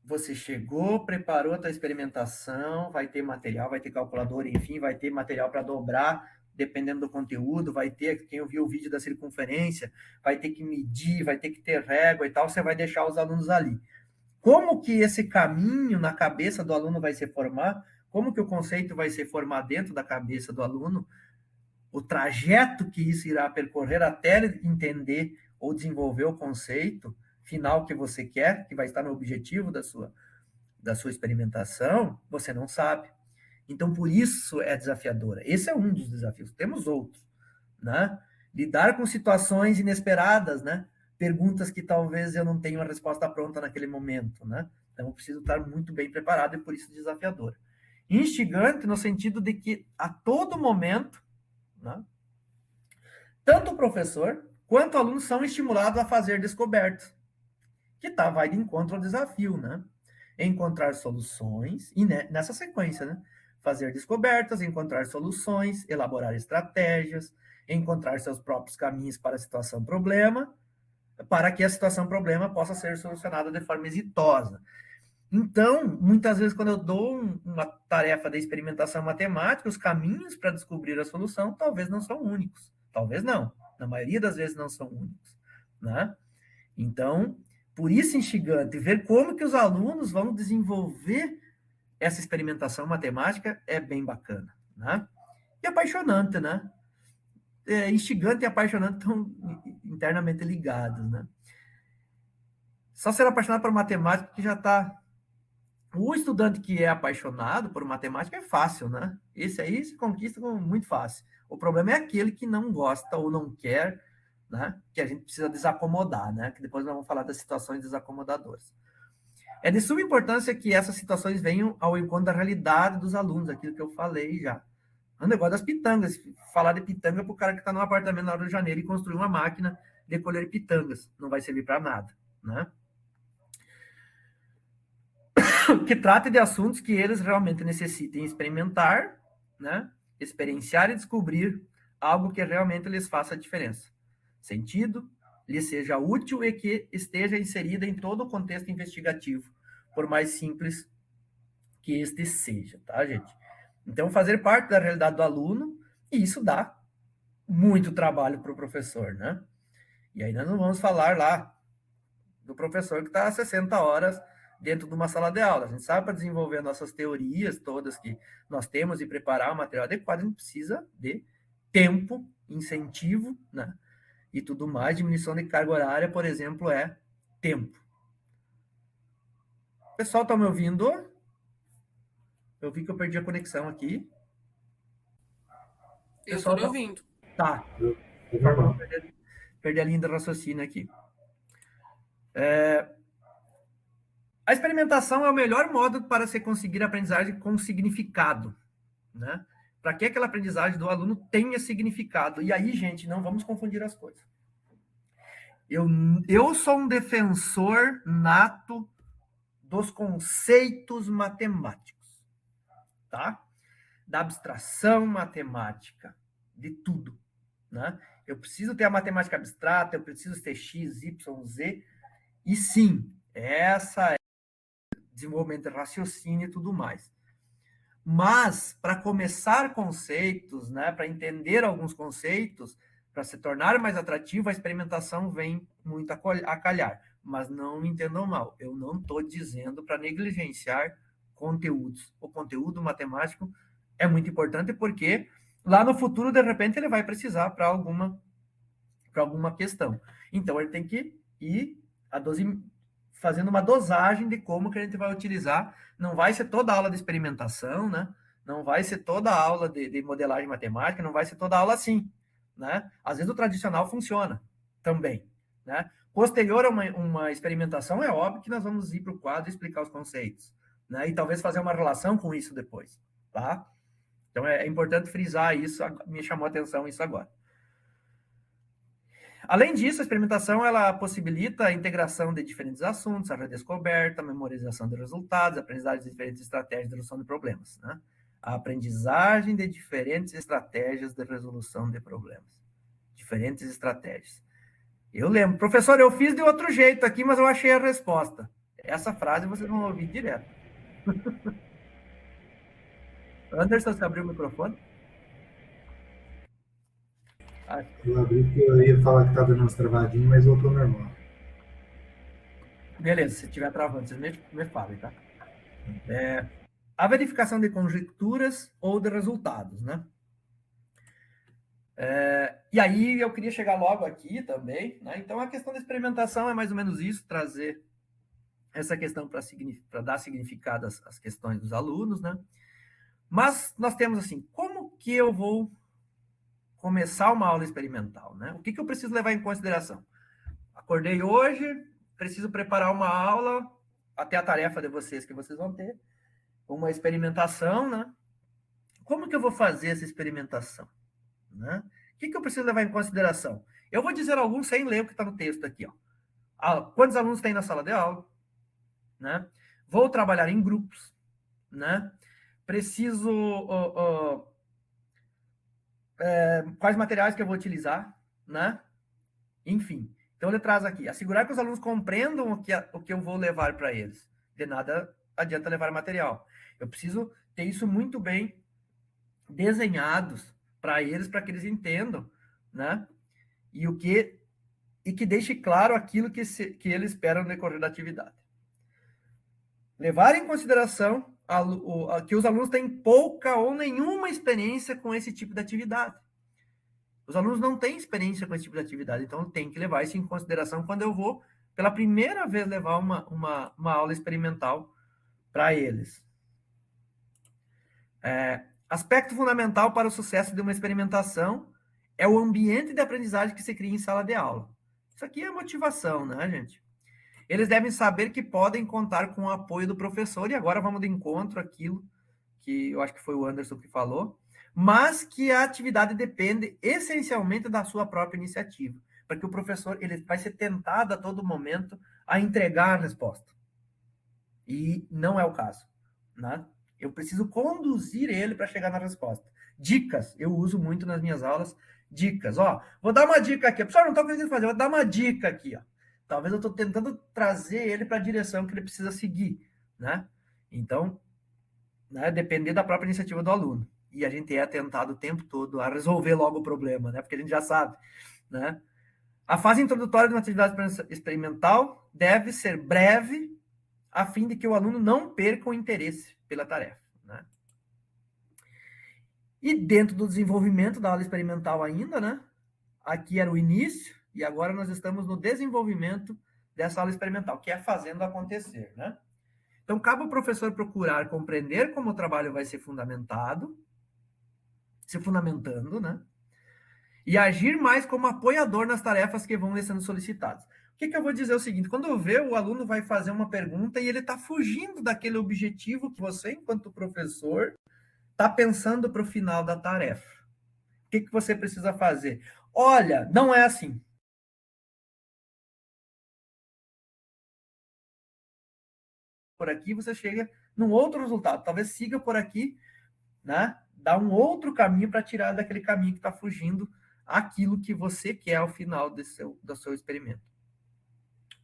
Você chegou, preparou a tua experimentação, vai ter material, vai ter calculadora, enfim, vai ter material para dobrar, dependendo do conteúdo, vai ter, quem viu o vídeo da circunferência, vai ter que medir, vai ter que ter régua e tal, você vai deixar os alunos ali. Como que esse caminho na cabeça do aluno vai se formar? Como que o conceito vai se formar dentro da cabeça do aluno? O trajeto que isso irá percorrer até ele entender ou desenvolver o conceito final que você quer, que vai estar no objetivo da sua experimentação, você não sabe. Então, por isso é desafiadora. Esse é um dos desafios. Temos outros, né? Lidar com situações inesperadas, né? Perguntas que talvez eu não tenha uma resposta pronta naquele momento, né? Então, eu preciso estar muito bem preparado e por isso desafiadora. Instigante no sentido de que a todo momento, né, tanto o professor quanto o aluno são estimulados a fazer descobertas, que vai de encontro ao desafio, né? Encontrar soluções, e nessa sequência, né? Fazer descobertas, encontrar soluções, elaborar estratégias, encontrar seus próprios caminhos para a situação-problema, para que a situação-problema possa ser solucionada de forma exitosa. Então, muitas vezes, quando eu dou uma tarefa de experimentação matemática, os caminhos para descobrir a solução talvez não são únicos. Talvez não. Na maioria das vezes não são únicos, né? Então, por isso instigante, ver como que os alunos vão desenvolver essa experimentação matemática é bem bacana, né? E apaixonante, né? Instigante e apaixonante estão internamente ligados, né? Só ser apaixonado por matemática que já está... O estudante que é apaixonado por matemática é fácil, né? Esse aí se conquista muito fácil. O problema é aquele que não gosta ou não quer, né? Que a gente precisa desacomodar, né? Que depois nós vamos falar das situações desacomodadoras. É de suma importância que essas situações venham ao encontro da realidade dos alunos, aquilo que eu falei já. O negócio das pitangas. Falar de pitanga para o cara que está num apartamento na Rio de Janeiro e construir uma máquina de colher pitangas. Não vai servir para nada, né? que trate de assuntos que eles realmente necessitem experimentar, né? Experienciar e descobrir algo que realmente lhes faça diferença. Sentido, lhe seja útil e que esteja inserida em todo o contexto investigativo, por mais simples que este seja, tá, gente? Então, fazer parte da realidade do aluno, e isso dá muito trabalho para o professor, né? E aí nós não vamos falar lá do professor que está 60 horas dentro de uma sala de aula. A gente sabe, para desenvolver nossas teorias todas que nós temos e preparar o material adequado, a gente precisa de tempo, incentivo, né? E tudo mais. Diminuição de carga horária, por exemplo, é tempo. O pessoal está me ouvindo? Eu vi que eu perdi a conexão aqui. Eu estou me ouvindo. Tá. Perdi a linha de raciocínio aqui. A experimentação é o melhor modo para se conseguir aprendizagem com significado, né? Para que aquela aprendizagem do aluno tenha significado. E aí, gente, não vamos confundir as coisas. Eu sou um defensor nato dos conceitos matemáticos, tá? Da abstração matemática, de tudo, né? Eu preciso ter a matemática abstrata, eu preciso ter x, y, z, e sim, essa é desenvolvimento de raciocínio e tudo mais. Mas, para começar conceitos, né, para entender alguns conceitos, para se tornar mais atrativo, a experimentação vem muito a calhar. Mas não me entendam mal, eu não estou dizendo para negligenciar conteúdos. O conteúdo matemático é muito importante porque lá no futuro, de repente, ele vai precisar para alguma questão. Então, ele tem que ir fazendo uma dosagem de como que a gente vai utilizar. Não vai ser toda aula de experimentação, né? Não vai ser toda aula de modelagem matemática, não vai ser toda aula assim, né? Às vezes o tradicional funciona também, né? Posterior a uma experimentação, é óbvio que nós vamos ir para o quadro e explicar os conceitos, né? E talvez fazer uma relação com isso depois, tá? Então, é importante frisar isso, me chamou a atenção isso agora. Além disso, a experimentação ela possibilita a integração de diferentes assuntos, a redescoberta, a memorização de resultados, a aprendizagem de diferentes estratégias de resolução de problemas, né? A aprendizagem de diferentes estratégias de resolução de problemas. Diferentes estratégias. Eu lembro, professor, eu fiz de outro jeito aqui, mas eu achei a resposta. Essa frase vocês vão ouvir direto. Anderson, você abriu o microfone? Eu abri porque eu ia falar que está dando umas travadinhas, mas voltou normal. Beleza, se estiver travando, vocês me falem, tá? A verificação de conjecturas ou de resultados, né? E aí eu queria chegar logo aqui também, né? Então a questão da experimentação é mais ou menos isso, trazer essa questão para dar significado às questões dos alunos, né? Mas nós temos assim, como que eu vou começar uma aula experimental, né? O que eu preciso levar em consideração? Acordei hoje, preciso preparar uma aula, até a tarefa de vocês que vocês vão ter, uma experimentação, né? Como que eu vou fazer essa experimentação, né? O que eu preciso levar em consideração? Eu vou dizer alguns sem ler o que está no texto aqui, ó. Quantos alunos tem na sala de aula, né? Vou trabalhar em grupos, né? Preciso quais materiais que eu vou utilizar, né? Enfim. Então, ele traz aqui, assegurar que os alunos compreendam o que eu vou levar para eles. De nada adianta levar material. Eu preciso ter isso muito bem desenhados para eles, para que eles entendam, né? E que deixe claro aquilo que eles esperam no decorrer da atividade. Levar em consideração que os alunos têm pouca ou nenhuma experiência com esse tipo de atividade. Os alunos não têm experiência com esse tipo de atividade, então tem que levar isso em consideração quando eu vou, pela primeira vez, levar uma aula experimental para eles. Aspecto fundamental para o sucesso de uma experimentação é o ambiente de aprendizagem que se cria em sala de aula. Isso aqui é motivação, né, gente? Eles devem saber que podem contar com o apoio do professor, e agora vamos de encontro àquilo que eu acho que foi o Anderson que falou, mas que a atividade depende essencialmente da sua própria iniciativa, porque o professor ele vai ser tentado a todo momento a entregar a resposta. E não é o caso, né? Eu preciso conduzir ele para chegar na resposta. Dicas, eu uso muito nas minhas aulas. Dicas, ó, vou dar uma dica aqui. Pessoal, não estou conseguindo fazer, vou dar uma dica aqui, ó. Talvez eu estou tentando trazer ele para a direção que ele precisa seguir, né? Então, né, depender da própria iniciativa do aluno. E a gente é tentado o tempo todo a resolver logo o problema, né? Porque a gente já sabe, né? A fase introdutória de uma atividade experimental deve ser breve, a fim de que o aluno não perca o interesse pela tarefa, né? E dentro do desenvolvimento da aula experimental ainda, né? Aqui era o início, e agora nós estamos no desenvolvimento dessa aula experimental, que é fazendo acontecer, né? Então, cabe ao professor procurar compreender como o trabalho vai ser fundamentado, se fundamentando, né? E agir mais como apoiador nas tarefas que vão lhe sendo solicitadas. O que eu vou dizer é o seguinte, quando eu ver o aluno vai fazer uma pergunta e ele está fugindo daquele objetivo que você, enquanto professor, está pensando para o final da tarefa. O que você precisa fazer? Olha, não é assim. Por aqui você chega num outro resultado. Talvez siga por aqui, né? Dá um outro caminho para tirar daquele caminho que está fugindo aquilo que você quer ao final do seu experimento.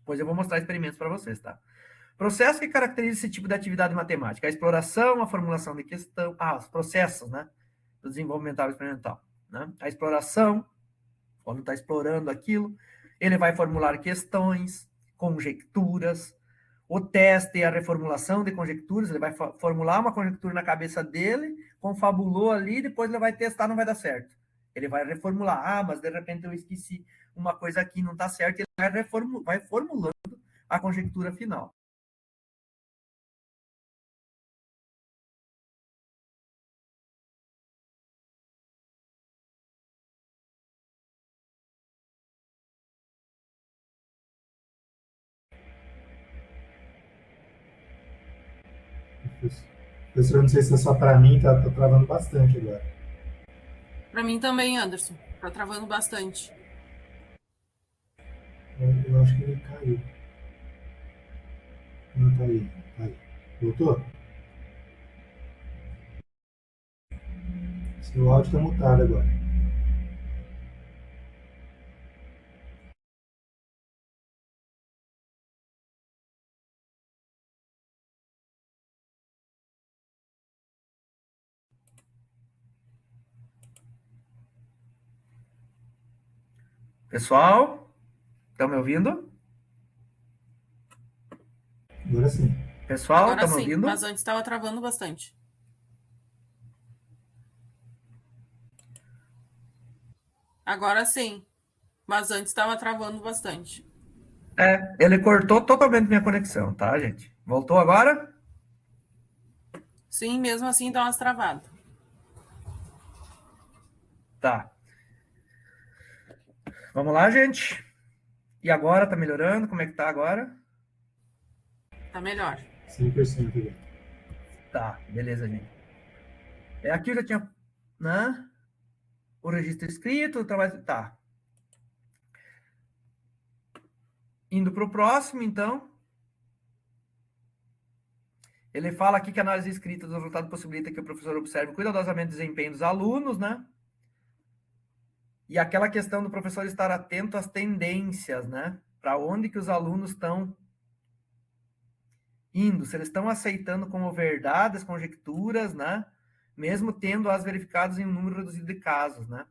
Pois eu vou mostrar experimentos para vocês, tá? Processo que caracteriza esse tipo de atividade matemática. A exploração, a formulação de questão... os processos, né? Do desenvolvimento experimental. Né? A exploração, quando está explorando aquilo, ele vai formular questões, conjecturas. O teste é a reformulação de conjecturas. Ele vai formular uma conjectura na cabeça dele, confabulou ali, depois ele vai testar, não vai dar certo. Ele vai reformular. Mas de repente eu esqueci uma coisa aqui, não está certo. Ele vai formulando a conjectura final. Professor, não sei se é só para mim, tá travando bastante agora. Para mim também, Anderson. Tá travando bastante. Eu acho que ele caiu. Não, tá aí. Tá aí. Voltou? Seu áudio está mutado agora. Pessoal, estão me ouvindo? Agora sim. Pessoal, estão me ouvindo? Mas antes estava travando bastante. Agora sim, mas antes estava travando bastante. Ele cortou totalmente minha conexão, tá, gente? Voltou agora? Sim, mesmo assim dá umas travadas. Tá. Vamos lá, gente. E agora, tá melhorando? Como é que tá agora? Tá melhor. 100% agora. Tá, beleza, gente. Aqui eu já tinha, né? O registro escrito, o trabalho... Tá. Indo para o próximo, então. Ele fala aqui que a análise escrita do resultado possibilita que o professor observe cuidadosamente o desempenho dos alunos, né? E aquela questão do professor estar atento às tendências, né? Para onde que os alunos estão indo, se eles estão aceitando como verdade as conjecturas, né? Mesmo tendo-as verificadas em um número reduzido de casos, né?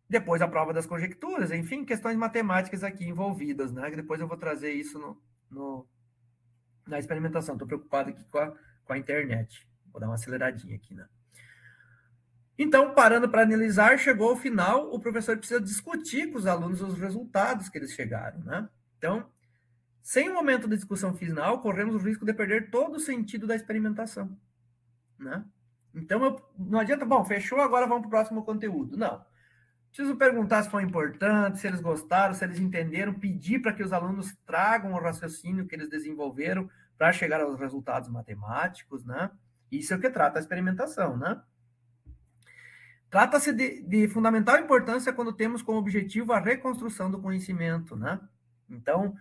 Depois a prova das conjecturas, enfim, questões matemáticas aqui envolvidas, né? Depois eu vou trazer isso na experimentação. Estou preocupado aqui com a internet. Vou dar uma aceleradinha aqui, né? Então, parando para analisar, chegou ao final, o professor precisa discutir com os alunos os resultados que eles chegaram, né? Então, sem o momento de discussão final, corremos o risco de perder todo o sentido da experimentação, né? Então, não adianta, bom, fechou, agora vamos para o próximo conteúdo. Não. Preciso perguntar se foi importante, se eles gostaram, se eles entenderam, pedir para que os alunos tragam o raciocínio que eles desenvolveram para chegar aos resultados matemáticos, né? Isso é o que trata a experimentação, né? Trata-se de fundamental importância quando temos como objetivo a reconstrução do conhecimento, né? Então,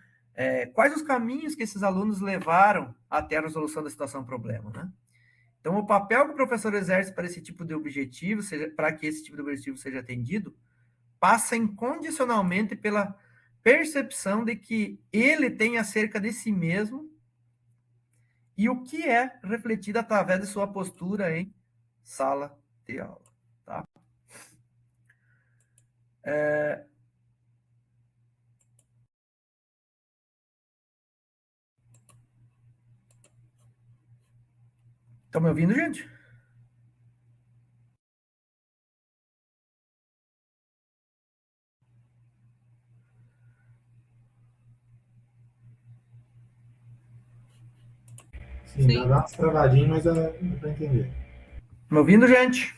quais os caminhos que esses alunos levaram até a resolução da situação-problema, né? Então, o papel que o professor exerce para esse tipo de objetivo, para que esse tipo de objetivo seja atendido, passa incondicionalmente pela percepção de que ele tem acerca de si mesmo e o que é refletido através de sua postura em sala de aula, tá? Estão me ouvindo, gente? Sim, dá umas travadinhas, mas dá para entender. Me ouvindo, gente?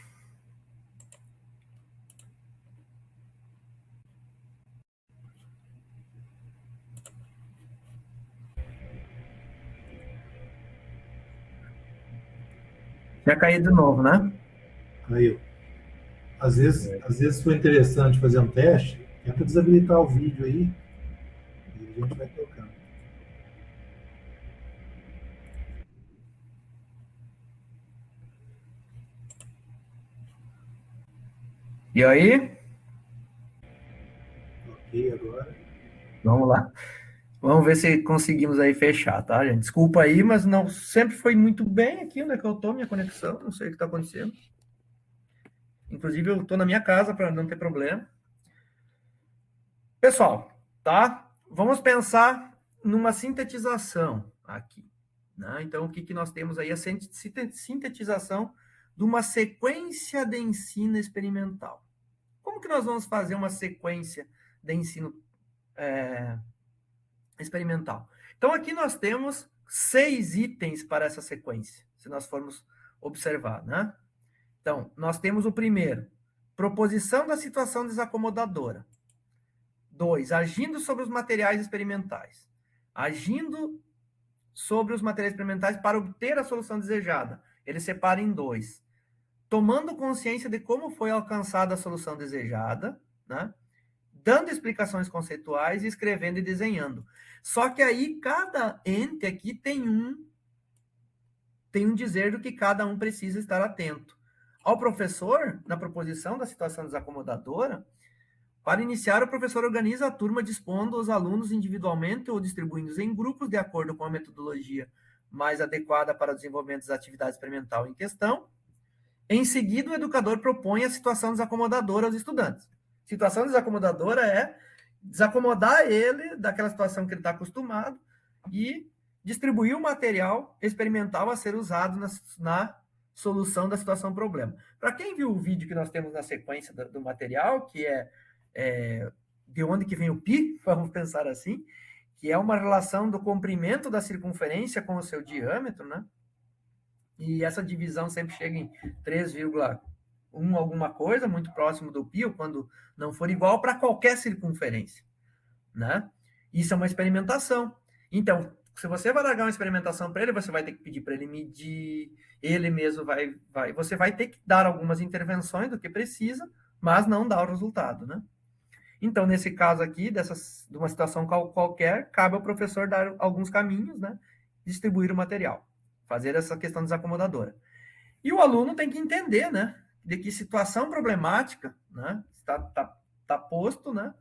Já caí de novo, né? Aí, às vezes foi interessante fazer um teste, tenta desabilitar o vídeo aí, e a gente vai tocando. E aí? Ok, agora. Vamos lá. Vamos ver se conseguimos aí fechar, tá, gente? Desculpa aí, mas não sempre foi muito bem aqui onde é que eu tô, minha conexão, não sei o que está acontecendo. Inclusive, eu tô na minha casa para não ter problema. Pessoal, tá? Vamos pensar numa sintetização aqui, né? Então, o que nós temos aí? A sintetização de uma sequência de ensino experimental. Como que nós vamos fazer uma sequência de ensino experimental? Então, aqui nós temos 6 itens para essa sequência, se nós formos observar, né? Então, nós temos o primeiro, proposição da situação desacomodadora. 2, agindo sobre os materiais experimentais. Agindo sobre os materiais experimentais para obter a solução desejada. Ele separa em 2. Tomando consciência de como foi alcançada a solução desejada, né? Dando explicações conceituais, escrevendo e desenhando. Só que aí cada ente aqui tem um dizer do que cada um precisa estar atento. Ao professor, na proposição da situação desacomodadora, para iniciar, o professor organiza a turma dispondo os alunos individualmente ou distribuindo-os em grupos de acordo com a metodologia mais adequada para o desenvolvimento das atividades experimentais em questão. Em seguida, o educador propõe a situação desacomodadora aos estudantes. Situação desacomodadora é desacomodar ele daquela situação que ele está acostumado e distribuir o material experimental a ser usado na solução da situação problema. Para quem viu o vídeo que nós temos na sequência do material, que é de onde que vem o π, vamos pensar assim, que é uma relação do comprimento da circunferência com o seu diâmetro, né? E essa divisão sempre chega em 3,1 alguma coisa, muito próximo do π, ou quando não for igual, para qualquer circunferência, né? Isso é uma experimentação. Então, se você vai largar uma experimentação para ele, você vai ter que pedir para ele medir, ele mesmo você vai ter que dar algumas intervenções do que precisa, mas não dar o resultado, né? Então, nesse caso aqui, de uma situação qualquer, cabe ao professor dar alguns caminhos, né? Distribuir o material, fazer essa questão desacomodadora. E o aluno tem que entender, né? De que situação problemática, né? Está posto, né?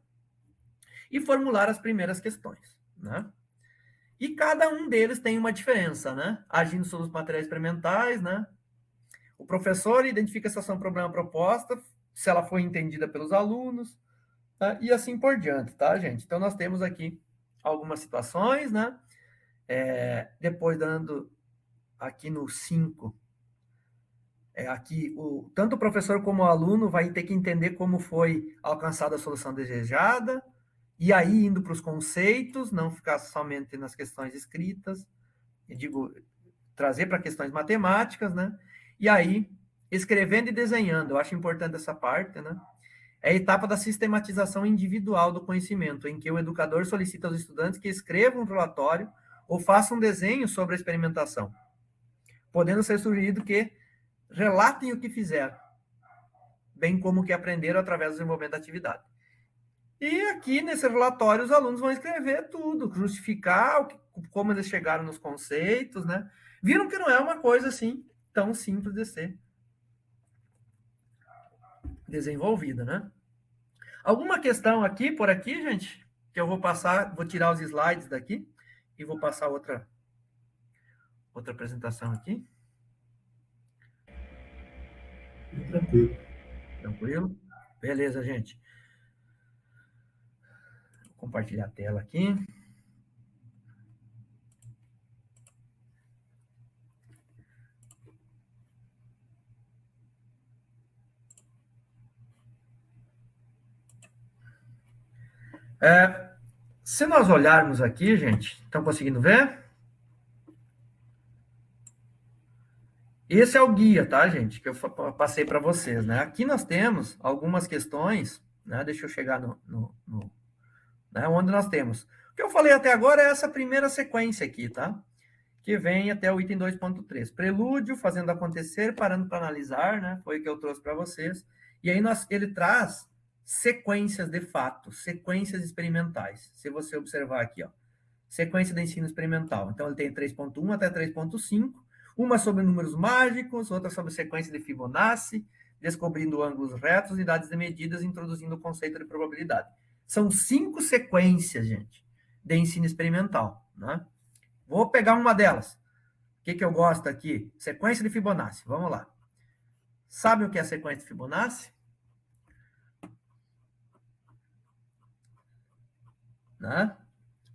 E formular as primeiras questões, né? E cada um deles tem uma diferença, né? Agindo sobre os materiais experimentais, né? O professor identifica a situação problema-proposta, se ela foi entendida pelos alunos, tá? E assim por diante, tá, gente? Então, nós temos aqui algumas situações, né? Depois, dando aqui no 5, aqui, tanto o professor como o aluno vai ter que entender como foi alcançada a solução desejada, e aí indo para os conceitos, não ficar somente nas questões escritas, trazer para questões matemáticas, né? E aí, escrevendo e desenhando, eu acho importante essa parte, né? É a etapa da sistematização individual do conhecimento, em que o educador solicita aos estudantes que escrevam um relatório ou façam um desenho sobre a experimentação, podendo ser sugerido que relatem o que fizeram, bem como o que aprenderam através do desenvolvimento da atividade. E aqui, nesse relatório, os alunos vão escrever tudo, justificar como eles chegaram nos conceitos, né? Viram que não é uma coisa assim tão simples de ser desenvolvida, né? Alguma questão aqui, por aqui, gente? Que eu vou passar, vou tirar os slides daqui e vou passar outra apresentação aqui. Tranquilo. Tranquilo? Beleza, gente. Vou compartilhar a tela aqui. Se nós olharmos aqui, gente, estão conseguindo ver? Esse é o guia, tá, gente, que eu passei para vocês, né? Aqui nós temos algumas questões, né? Deixa eu chegar né? Onde nós temos. O que eu falei até agora é essa primeira sequência aqui, tá? Que vem até o item 2.3. Prelúdio, fazendo acontecer, parando para analisar, né? Foi o que eu trouxe para vocês. E aí ele traz sequências de fato, sequências experimentais. Se você observar aqui, ó, sequência de ensino experimental. Então, ele tem 3.1 até 3.5, uma sobre números mágicos, outra sobre sequência de Fibonacci, descobrindo ângulos retos, unidades de medidas, introduzindo o conceito de probabilidade. São 5 sequências, gente, de ensino experimental, né? Vou pegar uma delas. O que eu gosto aqui? Sequência de Fibonacci. Vamos lá. Sabe o que é a sequência de Fibonacci? Né?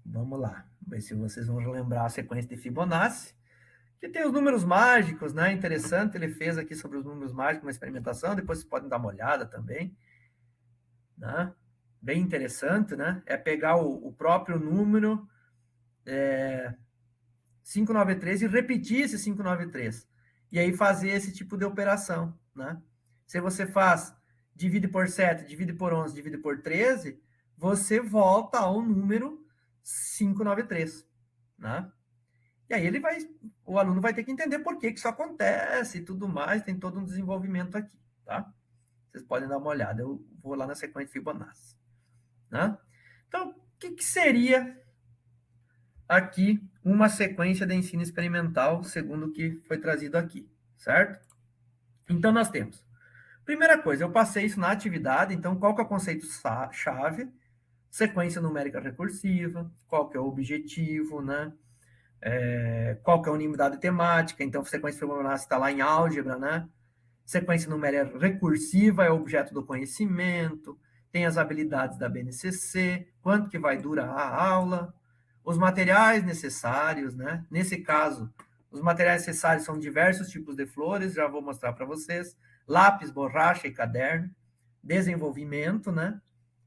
Vamos lá. Ver se vocês vão lembrar a sequência de Fibonacci. Que tem os números mágicos, né? Interessante, ele fez aqui sobre os números mágicos uma experimentação. Depois vocês podem dar uma olhada também. Né? Bem interessante, né? É pegar o próprio número 593 e repetir esse 593. E aí fazer esse tipo de operação, né? Se você divide por 7, divide por 11, divide por 13, você volta ao número 593, né? E aí o aluno vai ter que entender por que isso acontece e tudo mais, tem todo um desenvolvimento aqui, tá? Vocês podem dar uma olhada, eu vou lá na sequência de Fibonacci, né? Então, o que seria aqui uma sequência de ensino experimental, segundo o que foi trazido aqui, certo? Então, nós temos, primeira coisa, eu passei isso na atividade, então, qual que é o conceito-chave? Sequência numérica recursiva, qual que é o objetivo, né? Qual que é a unidade temática, então, sequência Fibonacci está lá em álgebra, né? Sequência numérica recursiva é o objeto do conhecimento, tem as habilidades da BNCC, quanto que vai durar a aula, os materiais necessários, né? Nesse caso, os materiais necessários são diversos tipos de flores, já vou mostrar para vocês, lápis, borracha e caderno, desenvolvimento, né?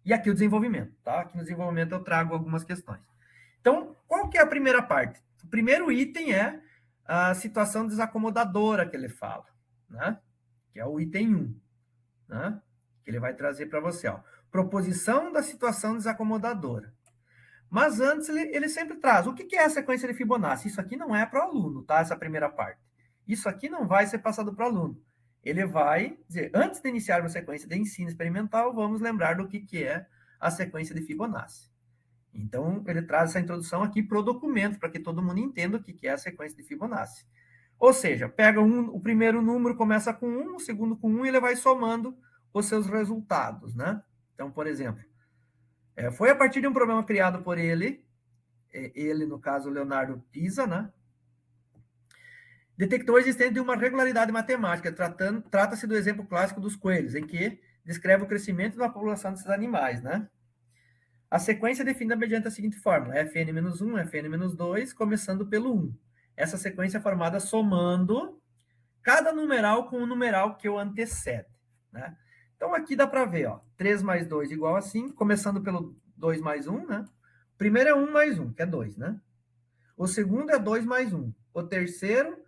E aqui o desenvolvimento, tá? Aqui no desenvolvimento eu trago algumas questões. Então, qual que é a primeira parte? O primeiro item é a situação desacomodadora que ele fala, né? Que é o item 1, né? Que ele vai trazer para você, ó. Proposição da situação desacomodadora. Mas antes, ele sempre traz. O que é a sequência de Fibonacci? Isso aqui não é para o aluno, tá? Essa primeira parte. Isso aqui não vai ser passado para o aluno. Ele vai dizer, antes de iniciar uma sequência de ensino experimental, vamos lembrar do que é a sequência de Fibonacci. Então, ele traz essa introdução aqui para o documento, para que todo mundo entenda o que é a sequência de Fibonacci. Ou seja, pega o primeiro número, começa com 1, o segundo com 1, e ele vai somando os seus resultados, né? Então, por exemplo, foi a partir de um problema criado por ele, no caso, Leonardo Pisa, né? Detectou a existência de uma regularidade matemática, trata-se do exemplo clássico dos coelhos, em que descreve o crescimento da população desses animais, né? A sequência é definida mediante a seguinte fórmula, Fn-1, Fn-2, começando pelo 1. Essa sequência é formada somando cada numeral com o numeral que o antecede, né? Então, aqui dá para ver, ó, 3 mais 2 igual a 5, começando pelo 2 mais 1, né? O primeiro é 1 mais 1, que é 2, né? O segundo é 2 mais 1. O terceiro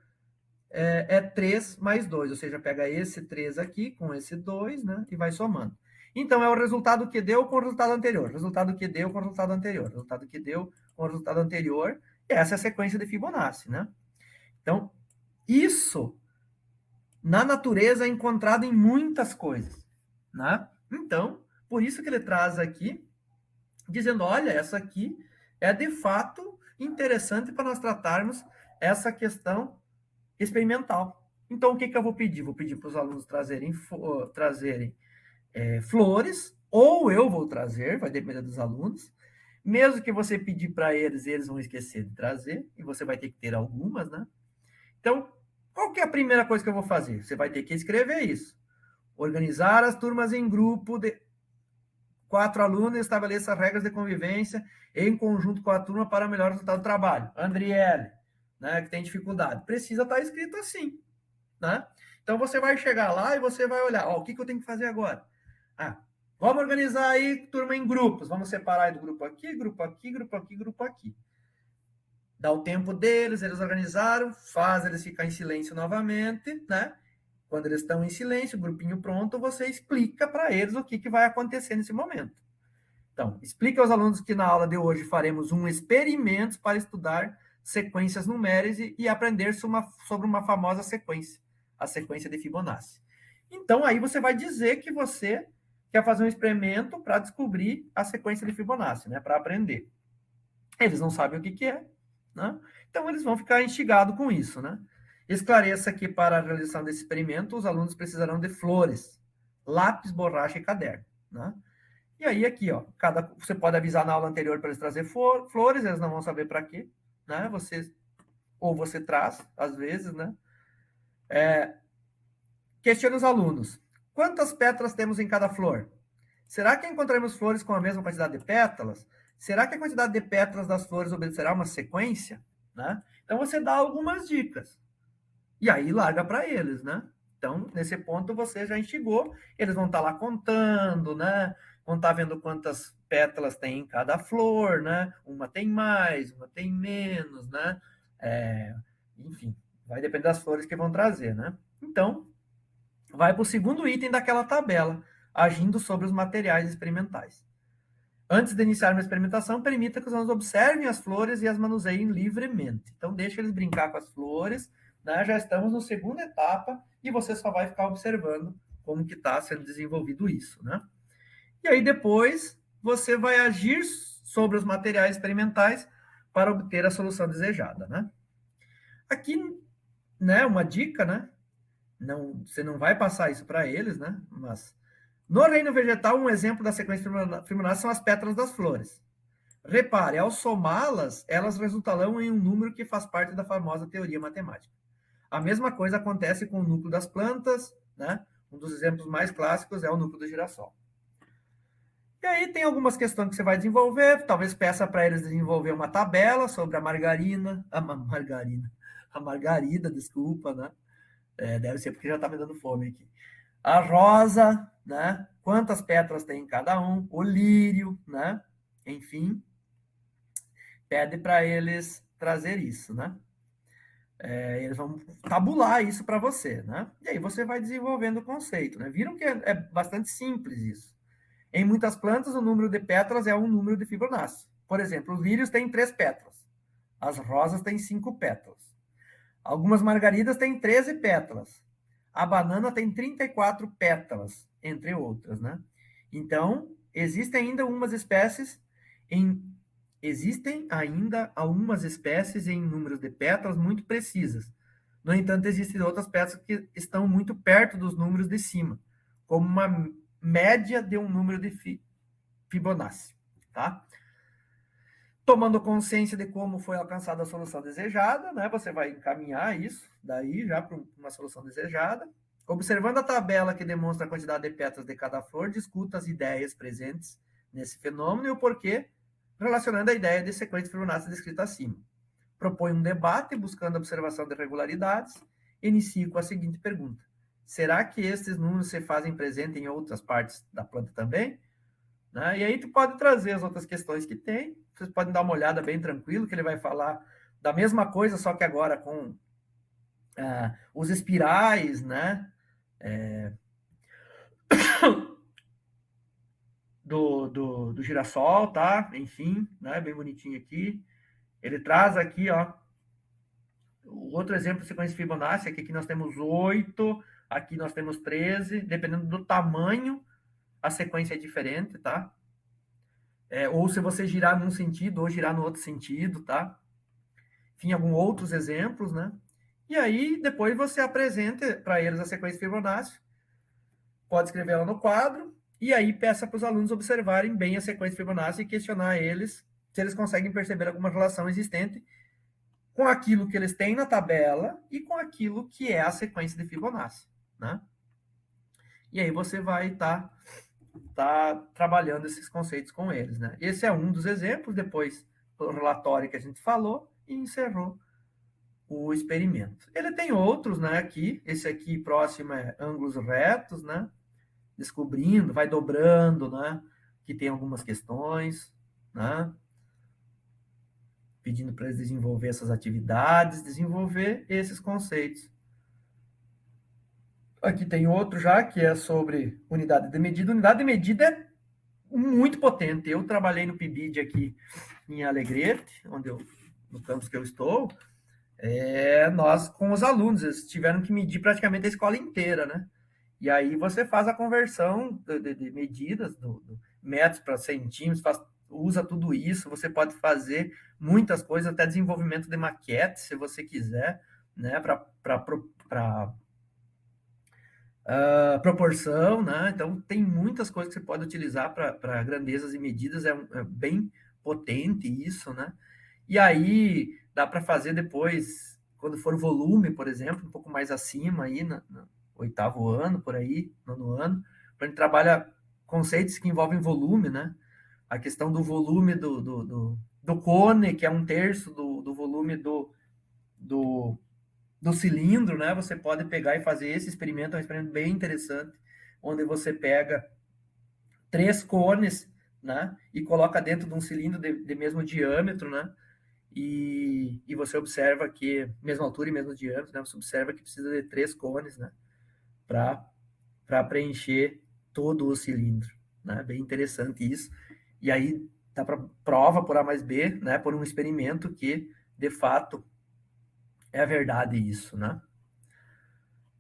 é 3 mais 2, ou seja, pega esse 3 aqui com esse 2, né? E vai somando. Então, é o resultado que deu com o resultado anterior, resultado que deu com o resultado anterior, resultado que deu com o resultado anterior, e essa é a sequência de Fibonacci, né? Então, isso, na natureza, é encontrado em muitas coisas, né? Então, por isso que ele traz aqui, dizendo, olha, essa aqui é de fato interessante para nós tratarmos essa questão experimental. Então, o que eu vou pedir? Vou pedir para os alunos trazerem flores, ou eu vou trazer, vai depender dos alunos. Mesmo que você pedir para eles, eles vão esquecer de trazer, e você vai ter que ter algumas, né? Então, qual que é a primeira coisa que eu vou fazer? Você vai ter que escrever isso. Organizar as turmas em grupo de 4 alunos e estabeleça regras de convivência em conjunto com a turma para melhor resultado do trabalho. Andriele, né, que tem dificuldade. Precisa estar escrito assim, né? Então, você vai chegar lá e você vai olhar, o que eu tenho que fazer agora? Vamos organizar aí turma em grupos. Vamos separar do grupo aqui, grupo aqui, grupo aqui, grupo aqui. Dá o tempo deles, eles organizaram, faz eles ficar em silêncio novamente, né? Quando eles estão em silêncio, o grupinho pronto, você explica para eles o que vai acontecer nesse momento. Então, explica aos alunos que na aula de hoje faremos um experimento para estudar sequências numéricas e aprender sobre uma famosa sequência, a sequência de Fibonacci. Então, aí você vai dizer que você quer fazer um experimento para descobrir a sequência de Fibonacci, né? Para aprender. Eles não sabem o que é, né? Então, eles vão ficar instigados com isso, né? Esclareça que para a realização desse experimento, os alunos precisarão de flores, lápis, borracha e caderno, né? E aí, aqui, ó, você pode avisar na aula anterior para eles trazer flores, eles não vão saber para quê, né? Você traz, às vezes, né? Questione os alunos. Quantas pétalas temos em cada flor? Será que encontraremos flores com a mesma quantidade de pétalas? Será que a quantidade de pétalas das flores obedecerá uma sequência? Né? Então, você dá algumas dicas. E aí, larga para eles, né? Então, nesse ponto, você já instigou. Eles vão estar lá contando, né? Vão estar vendo quantas pétalas tem em cada flor, né? Uma tem mais, uma tem menos, né? Enfim, vai depender das flores que vão trazer, né? Então, vai para o segundo item daquela tabela, agindo sobre os materiais experimentais. Antes de iniciar uma experimentação, permita que os alunos observem as flores e as manuseiem livremente. Então, deixa eles brincar com as flores, né? Já estamos na segunda etapa e você só vai ficar observando como que está sendo desenvolvido isso, né? E aí, depois, você vai agir sobre os materiais experimentais para obter a solução desejada, né? Aqui, né, uma dica, né? Você não vai passar isso para eles, né? Mas no reino vegetal, um exemplo da sequência Fibonacci são as pétalas das flores. Repare, ao somá-las, elas resultarão em um número que faz parte da famosa teoria matemática. A mesma coisa acontece com o núcleo das plantas, né? Um dos exemplos mais clássicos é o núcleo do girassol. E aí tem algumas questões que você vai desenvolver, talvez peça para eles desenvolver uma tabela sobre a margarida, desculpa, né? Deve ser porque já está me dando fome aqui. A rosa, né? Quantas pétalas tem em cada um? O lírio, né? Enfim, pede para eles trazer isso, né? Eles vão tabular isso para você, né? E aí você vai desenvolvendo o conceito, né? Viram que é bastante simples isso. Em muitas plantas, o número de pétalas é um número de Fibonacci. Por exemplo, os lírios têm 3 pétalas. As rosas têm 5 pétalas. Algumas margaridas têm 13 pétalas. A banana tem 34 pétalas, entre outras, né? Então, existem ainda algumas espécies em números de pétalas muito precisas. No entanto, existem outras pétalas que estão muito perto dos números de cima, como uma média de um número de Fibonacci, tá? Tomando consciência de como foi alcançada a solução desejada, né? Você vai encaminhar isso daí já para uma solução desejada. Observando a tabela que demonstra a quantidade de pétalas de cada flor, discuta as ideias presentes nesse fenômeno e o porquê, relacionando a ideia de sequência Fibonacci descrita acima. Propõe um debate buscando a observação de regularidades. Inicie com a seguinte pergunta: será que estes números se fazem presente em outras partes da planta também? Né? E aí tu pode trazer as outras questões que tem. Vocês podem dar uma olhada bem tranquilo, que ele vai falar da mesma coisa, só que agora com os espirais, né? Do girassol, tá? Enfim, né? Bem bonitinho aqui. Ele traz aqui, ó, o outro exemplo de sequência Fibonacci, aqui nós temos 8, aqui nós temos 13, dependendo do tamanho, a sequência é diferente, tá? ou se você girar num sentido ou girar no outro sentido, tá? Enfim, alguns outros exemplos, né? E aí, depois você apresenta para eles a sequência de Fibonacci, pode escrever ela no quadro, e aí peça para os alunos observarem bem a sequência de Fibonacci e questionar eles se eles conseguem perceber alguma relação existente com aquilo que eles têm na tabela e com aquilo que é a sequência de Fibonacci, né? E aí você vai estar trabalhando esses conceitos com eles, né? Esse é um dos exemplos, depois o relatório que a gente falou e encerrou o experimento. Ele tem outros, né, aqui, esse aqui próximo é ângulos retos, né? Descobrindo, vai dobrando, né? Que tem algumas questões, né? Pedindo para eles desenvolver essas atividades, desenvolver esses conceitos. Aqui tem outro já, que é sobre unidade de medida. Unidade de medida é muito potente. Eu trabalhei no PIBID aqui em Alegrete, no campus que eu estou, nós com os alunos, eles tiveram que medir praticamente a escola inteira, né? E aí você faz a conversão de medidas, do metros para centímetros, usa tudo isso, você pode fazer muitas coisas, até desenvolvimento de maquete, se você quiser, né? Para proporção, né? Então tem muitas coisas que você pode utilizar para grandezas e medidas, é bem potente isso, né? E aí dá para fazer depois, quando for volume, por exemplo, um pouco mais acima aí, no 8º ano, por aí, 9º ano, a gente trabalha conceitos que envolvem volume, né? A questão do volume do cone, que é 1/3 do volume do cilindro, né? Você pode pegar e fazer esse experimento, é um experimento bem interessante, onde você pega 3 cones, né? E coloca dentro de um cilindro de mesmo diâmetro, né? E você observa que, mesma altura e mesmo diâmetro, né? Você observa que precisa de 3 cones, né? Para preencher todo o cilindro, né? Bem interessante isso. E aí dá para prova por A mais B, né? Por um experimento que, de fato, é verdade isso, né?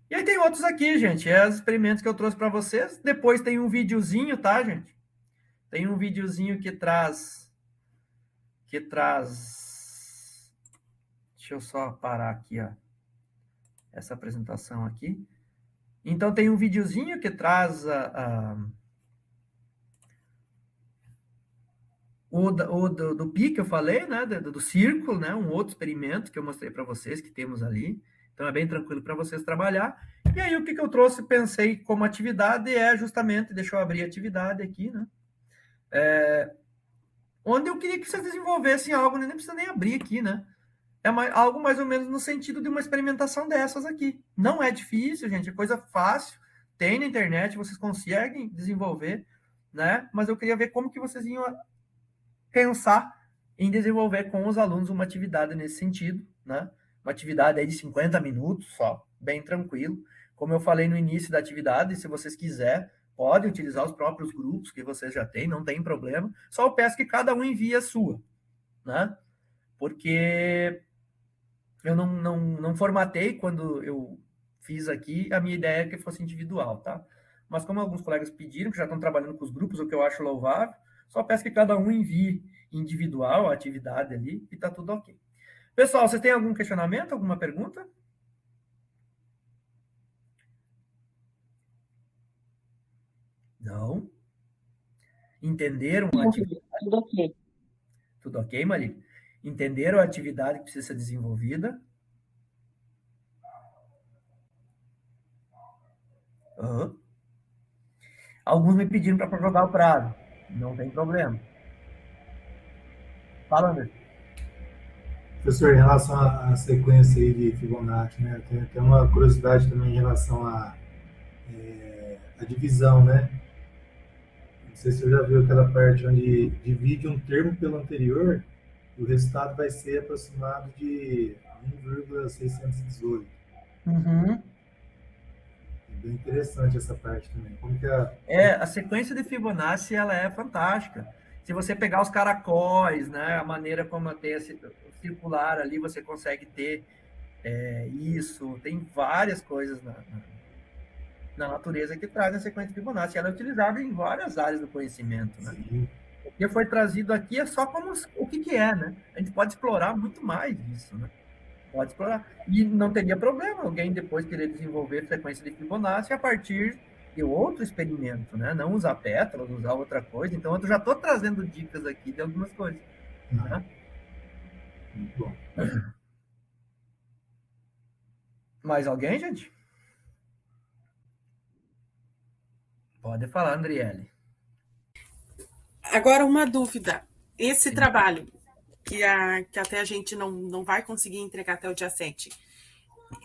E aí tem outros aqui, gente. É os experimentos que eu trouxe para vocês. Depois tem um videozinho, tá, gente? Tem um videozinho que traz... Deixa eu só parar aqui, ó. Essa apresentação aqui. Então tem um videozinho que traz do pi que eu falei, né? Do círculo, né? Um outro experimento que eu mostrei para vocês que temos ali. Então é bem tranquilo para vocês trabalhar. E aí o que eu trouxe, pensei como atividade é justamente, deixa eu abrir a atividade aqui, né? Onde eu queria que vocês desenvolvessem algo, nem precisa nem abrir aqui, né? Algo mais ou menos no sentido de uma experimentação dessas aqui. Não é difícil, gente, é coisa fácil. Tem na internet, vocês conseguem desenvolver, né? Mas eu queria ver como que vocês iam pensar em desenvolver com os alunos uma atividade nesse sentido, né? Uma atividade aí de 50 minutos só, bem tranquilo. Como eu falei no início da atividade, se vocês quiserem, pode utilizar os próprios grupos que vocês já têm, não tem problema. Só eu peço que cada um envie a sua, né? Porque eu não formatei quando eu fiz aqui, a minha ideia é que fosse individual, tá? Mas como alguns colegas pediram, que já estão trabalhando com os grupos, o que eu acho louvável, só peço que cada um envie individual a atividade ali e tá tudo ok. Pessoal, vocês têm algum questionamento, alguma pergunta? Não? Entenderam a atividade? Tudo ok. Tudo ok, Maria? Entenderam a atividade que precisa ser desenvolvida? Uhum. Alguns me pediram para prorrogar o prazo. Não tem problema. Fala, André. Professor, em relação à sequência aí de Fibonacci, né? Tem uma curiosidade também em relação à divisão, né? Não sei se você já viu aquela parte onde divide um termo pelo anterior e o resultado vai ser aproximado de 1,618. Uhum. É bem interessante essa parte também. Como que a sequência de Fibonacci, ela é fantástica. Se você pegar os caracóis, né, a maneira como tem esse circular ali, você consegue ter isso. Tem várias coisas na natureza que trazem a sequência de Fibonacci. Ela é utilizada em várias áreas do conhecimento, né? Sim. O que foi trazido aqui é só como o que é, né? A gente pode explorar muito mais isso, né? Pode explorar. E não teria problema alguém depois querer desenvolver frequência de Fibonacci a partir de outro experimento, né? Não usar pétalas, usar outra coisa. Então, eu já estou trazendo dicas aqui de algumas coisas. Né? Muito bom. Mais alguém, gente? Pode falar, Andriele. Agora, uma dúvida. Esse Sim. trabalho, que até a gente não vai conseguir entregar até o dia 7,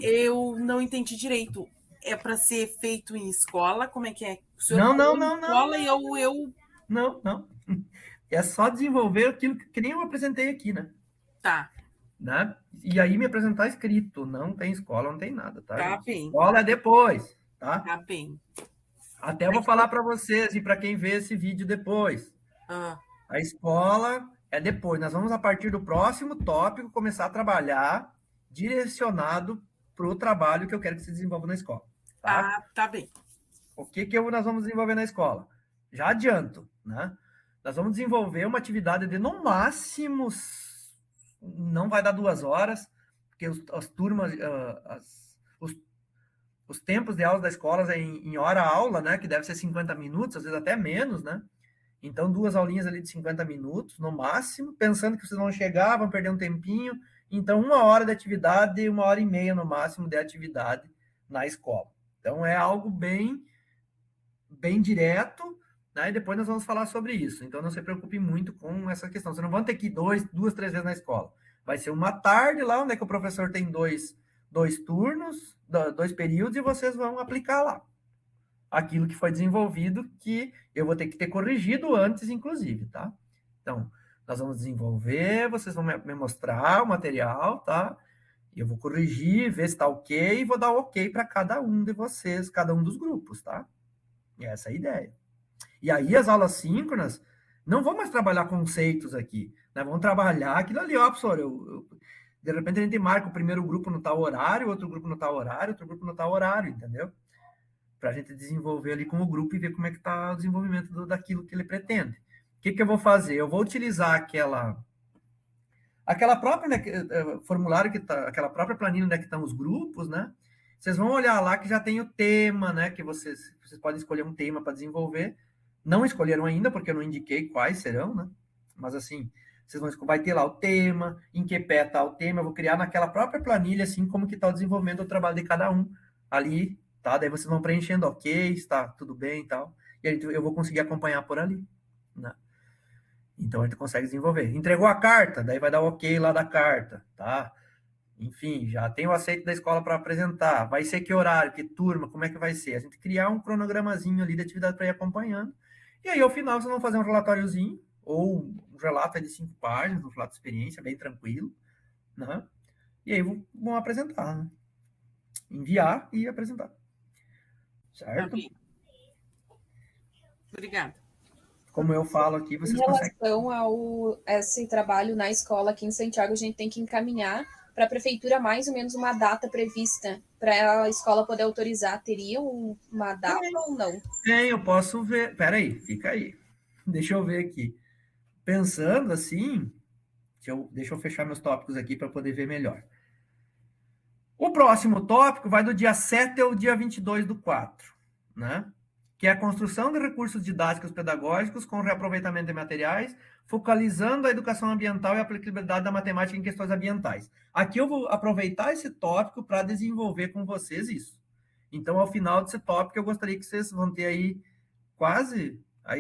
eu não entendi direito. É para ser feito em escola? Como é que é? O senhor falou em escola e eu... Não. É só desenvolver aquilo que nem eu apresentei aqui, né? Tá. Né? E aí me apresentar escrito. Não tem escola, não tem nada, tá? Tá gente? bem. Escola é depois, tá? Tá bem. Até eu vou falar para vocês e para quem vê esse vídeo depois. A escola é depois. Nós vamos, a partir do próximo tópico, começar a trabalhar direcionado para o trabalho que eu quero que se desenvolva na escola. Tá? Tá bem. O que nós vamos desenvolver na escola? Já adianto, né? Nós vamos desenvolver uma atividade de, no máximo, não vai dar 2 horas, porque as turmas, os tempos de aula da escola é em hora-aula, né? Que deve ser 50 minutos, às vezes até menos, né? Então, 2 aulinhas ali de 50 minutos, no máximo, pensando que vocês vão chegar, vão perder um tempinho. Então, 1 hora de atividade, 1h30 no máximo de atividade na escola. Então, é algo bem direto, né? E depois nós vamos falar sobre isso. Então, não se preocupe muito com essa questão. Vocês não vão ter que ir 2, 3 vezes na escola. Vai ser uma tarde lá, onde é que o professor tem 2 turnos, 2 períodos, e vocês vão aplicar lá aquilo que foi desenvolvido, que eu vou ter que ter corrigido antes, inclusive, tá? Então, nós vamos desenvolver, vocês vão me mostrar o material, tá? Eu vou corrigir, ver se está ok, e vou dar ok para cada um de vocês, cada um dos grupos, tá? E essa é a ideia. E aí, as aulas síncronas não vão mais trabalhar conceitos aqui, né? Vão trabalhar aquilo ali, ó, professor, de repente a gente marca o primeiro grupo no tal horário, outro grupo no tal horário, outro grupo no tal horário, entendeu? Para a gente desenvolver ali com o grupo e ver como é que está o desenvolvimento daquilo que ele pretende. O que eu vou fazer? Eu vou utilizar aquela própria, né, formulário que tá, aquela própria planilha onde é que estão os grupos, né? Vocês vão olhar lá que já tem o tema, né? Que vocês podem escolher um tema para desenvolver. Não escolheram ainda, porque eu não indiquei quais serão, né? Mas assim, vai ter lá o tema, em que pé está o tema, eu vou criar naquela própria planilha, assim, como que está o desenvolvimento do trabalho de cada um ali, tá? Daí vocês vão preenchendo, ok, está tudo bem e tal. E aí eu vou conseguir acompanhar por ali, né? Então a gente consegue desenvolver. Entregou a carta, daí vai dar o ok lá da carta, tá? Enfim, já tem o aceito da escola para apresentar. Vai ser que horário, que turma, como é que vai ser? A gente criar um cronogramazinho ali de atividade para ir acompanhando. E aí, ao final, vocês vão fazer um relatóriozinho, ou um relato de 5 páginas, um relato de experiência, bem tranquilo, né? E aí vão apresentar, né? Enviar e apresentar. Certo? Obrigada. Como eu falo aqui, vocês conseguem. Em relação ao esse trabalho na escola aqui em Santiago, a gente tem que encaminhar para a prefeitura mais ou menos uma data prevista para a escola poder autorizar. Teria uma data ou não? Tem, eu posso ver. Peraí, fica aí. Deixa eu ver aqui. Pensando assim, deixa eu fechar meus tópicos aqui para poder ver melhor. O próximo tópico vai do dia 7 ao dia 22/4, né? Que é a construção de recursos didáticos pedagógicos com reaproveitamento de materiais, focalizando a educação ambiental e a aplicabilidade da matemática em questões ambientais. Aqui eu vou aproveitar esse tópico para desenvolver com vocês isso. Então, ao final desse tópico, eu gostaria que vocês vão ter aí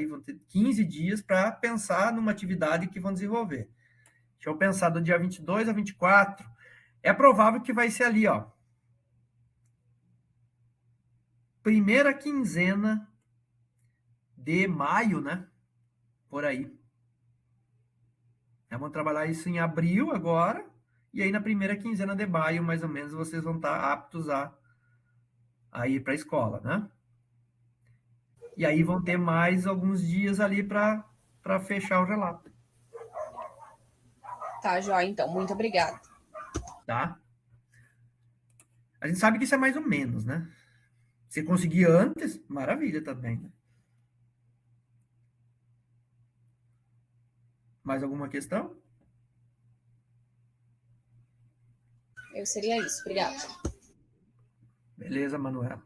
vão ter 15 dias para pensar numa atividade que vão desenvolver. Deixa eu pensar do dia 22 a 24. É provável que vai ser ali, ó. Primeira quinzena de maio, né? Por aí. Vamos trabalhar isso em abril agora. E aí, na primeira quinzena de maio, mais ou menos, vocês vão estar aptos a ir para a escola, né? E aí vão ter mais alguns dias ali para fechar o relato. Tá, joia, então. Muito obrigada. Tá? A gente sabe que isso é mais ou menos, né? Se conseguir antes, maravilha também, né? Mais alguma questão? Eu seria isso. Obrigada. Beleza, Manuela.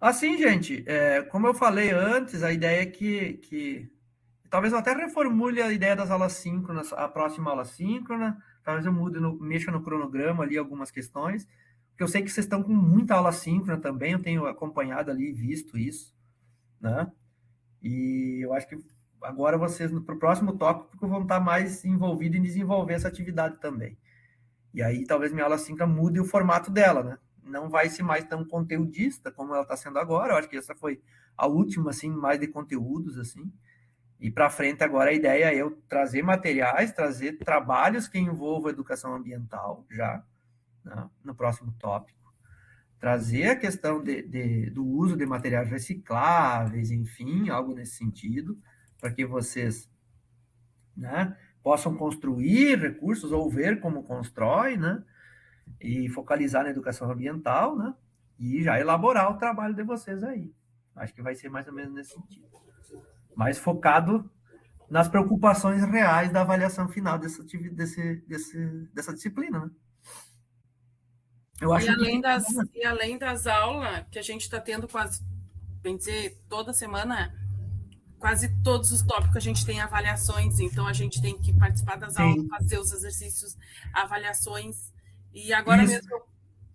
Assim, gente, como eu falei antes, a ideia é que talvez eu até reformule a ideia das aulas síncronas, a próxima aula síncrona, talvez eu mexa no cronograma ali algumas questões, porque eu sei que vocês estão com muita aula síncrona também, eu tenho acompanhado ali e visto isso, né? E eu acho que agora vocês, para o próximo tópico, vão estar mais envolvidos em desenvolver essa atividade também. E aí talvez minha aula síncrona mude o formato dela, né? Não vai ser mais tão conteudista como ela está sendo agora. Eu acho que essa foi a última, assim, mais de conteúdos, assim. E para frente agora a ideia é eu trazer materiais, trazer trabalhos que envolvam educação ambiental já, né, no próximo tópico. Trazer a questão do uso de materiais recicláveis, enfim, algo nesse sentido, para que vocês, né, possam construir recursos ou ver como constrói, né? E focalizar na educação ambiental, né? E já elaborar o trabalho de vocês aí. Acho que vai ser mais ou menos nesse sentido. Mais focado nas preocupações reais da avaliação final dessa disciplina, né? Eu acho E além das aulas que a gente está tendo quase, bem dizer, toda semana, quase todos os tópicos a gente tem avaliações, então a gente tem que participar das aulas, fazer os exercícios, avaliações. E agora mesmo eu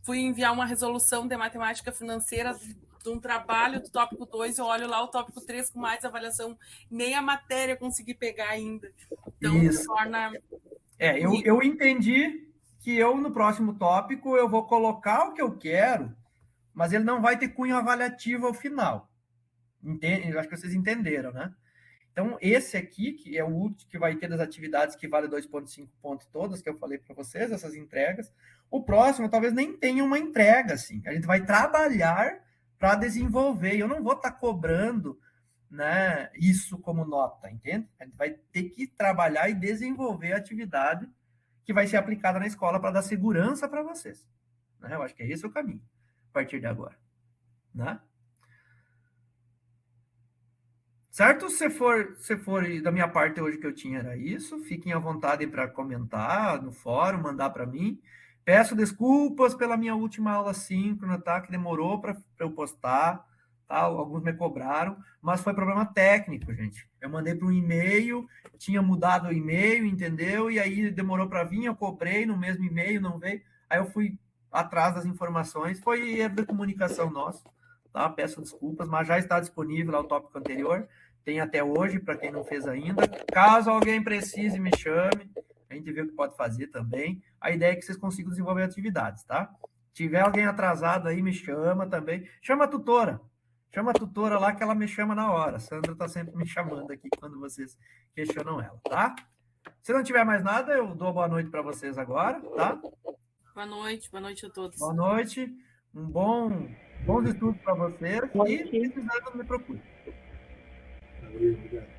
fui enviar uma resolução de matemática financeira de um trabalho do tópico 2, eu olho lá o tópico 3 com mais avaliação, nem a matéria eu consegui pegar ainda. Então, torna... eu entendi que eu, no próximo tópico, eu vou colocar o que eu quero, mas ele não vai ter cunho avaliativo ao final. Entende? Eu acho que vocês entenderam, né? Então, esse aqui, que é o último que vai ter das atividades que vale 2,5 pontos todas, que eu falei para vocês, essas entregas. O próximo, talvez nem tenha uma entrega, assim. A gente vai trabalhar para desenvolver. Eu não vou estar cobrando, né, isso como nota, entende? A gente vai ter que trabalhar e desenvolver a atividade que vai ser aplicada na escola para dar segurança para vocês. Né? Eu acho que é esse o caminho, a partir de agora. Né? Certo? Se for da minha parte hoje que eu tinha era isso, fiquem à vontade para comentar no fórum, mandar para mim. Peço desculpas pela minha última aula síncrona, tá? Que demorou para eu postar, tá? Alguns me cobraram, mas foi problema técnico, gente. Eu mandei para um e-mail, tinha mudado o e-mail, entendeu? E aí demorou para vir, eu cobrei no mesmo e-mail, não veio. Aí eu fui atrás das informações, foi erro de comunicação nossa, tá? Peço desculpas, mas já está disponível lá o tópico anterior. Tem até hoje, para quem não fez ainda. Caso alguém precise, me chame. A gente vê o que pode fazer também. A ideia é que vocês consigam desenvolver atividades, tá? Se tiver alguém atrasado aí, me chama também. Chama a tutora. Chama a tutora lá que ela me chama na hora. A Sandra está sempre me chamando aqui quando vocês questionam ela, tá? Se não tiver mais nada, eu dou boa noite para vocês agora, tá? Boa noite a todos. Boa noite. Bons estudos para vocês. E se precisar, me procure. Obrigado.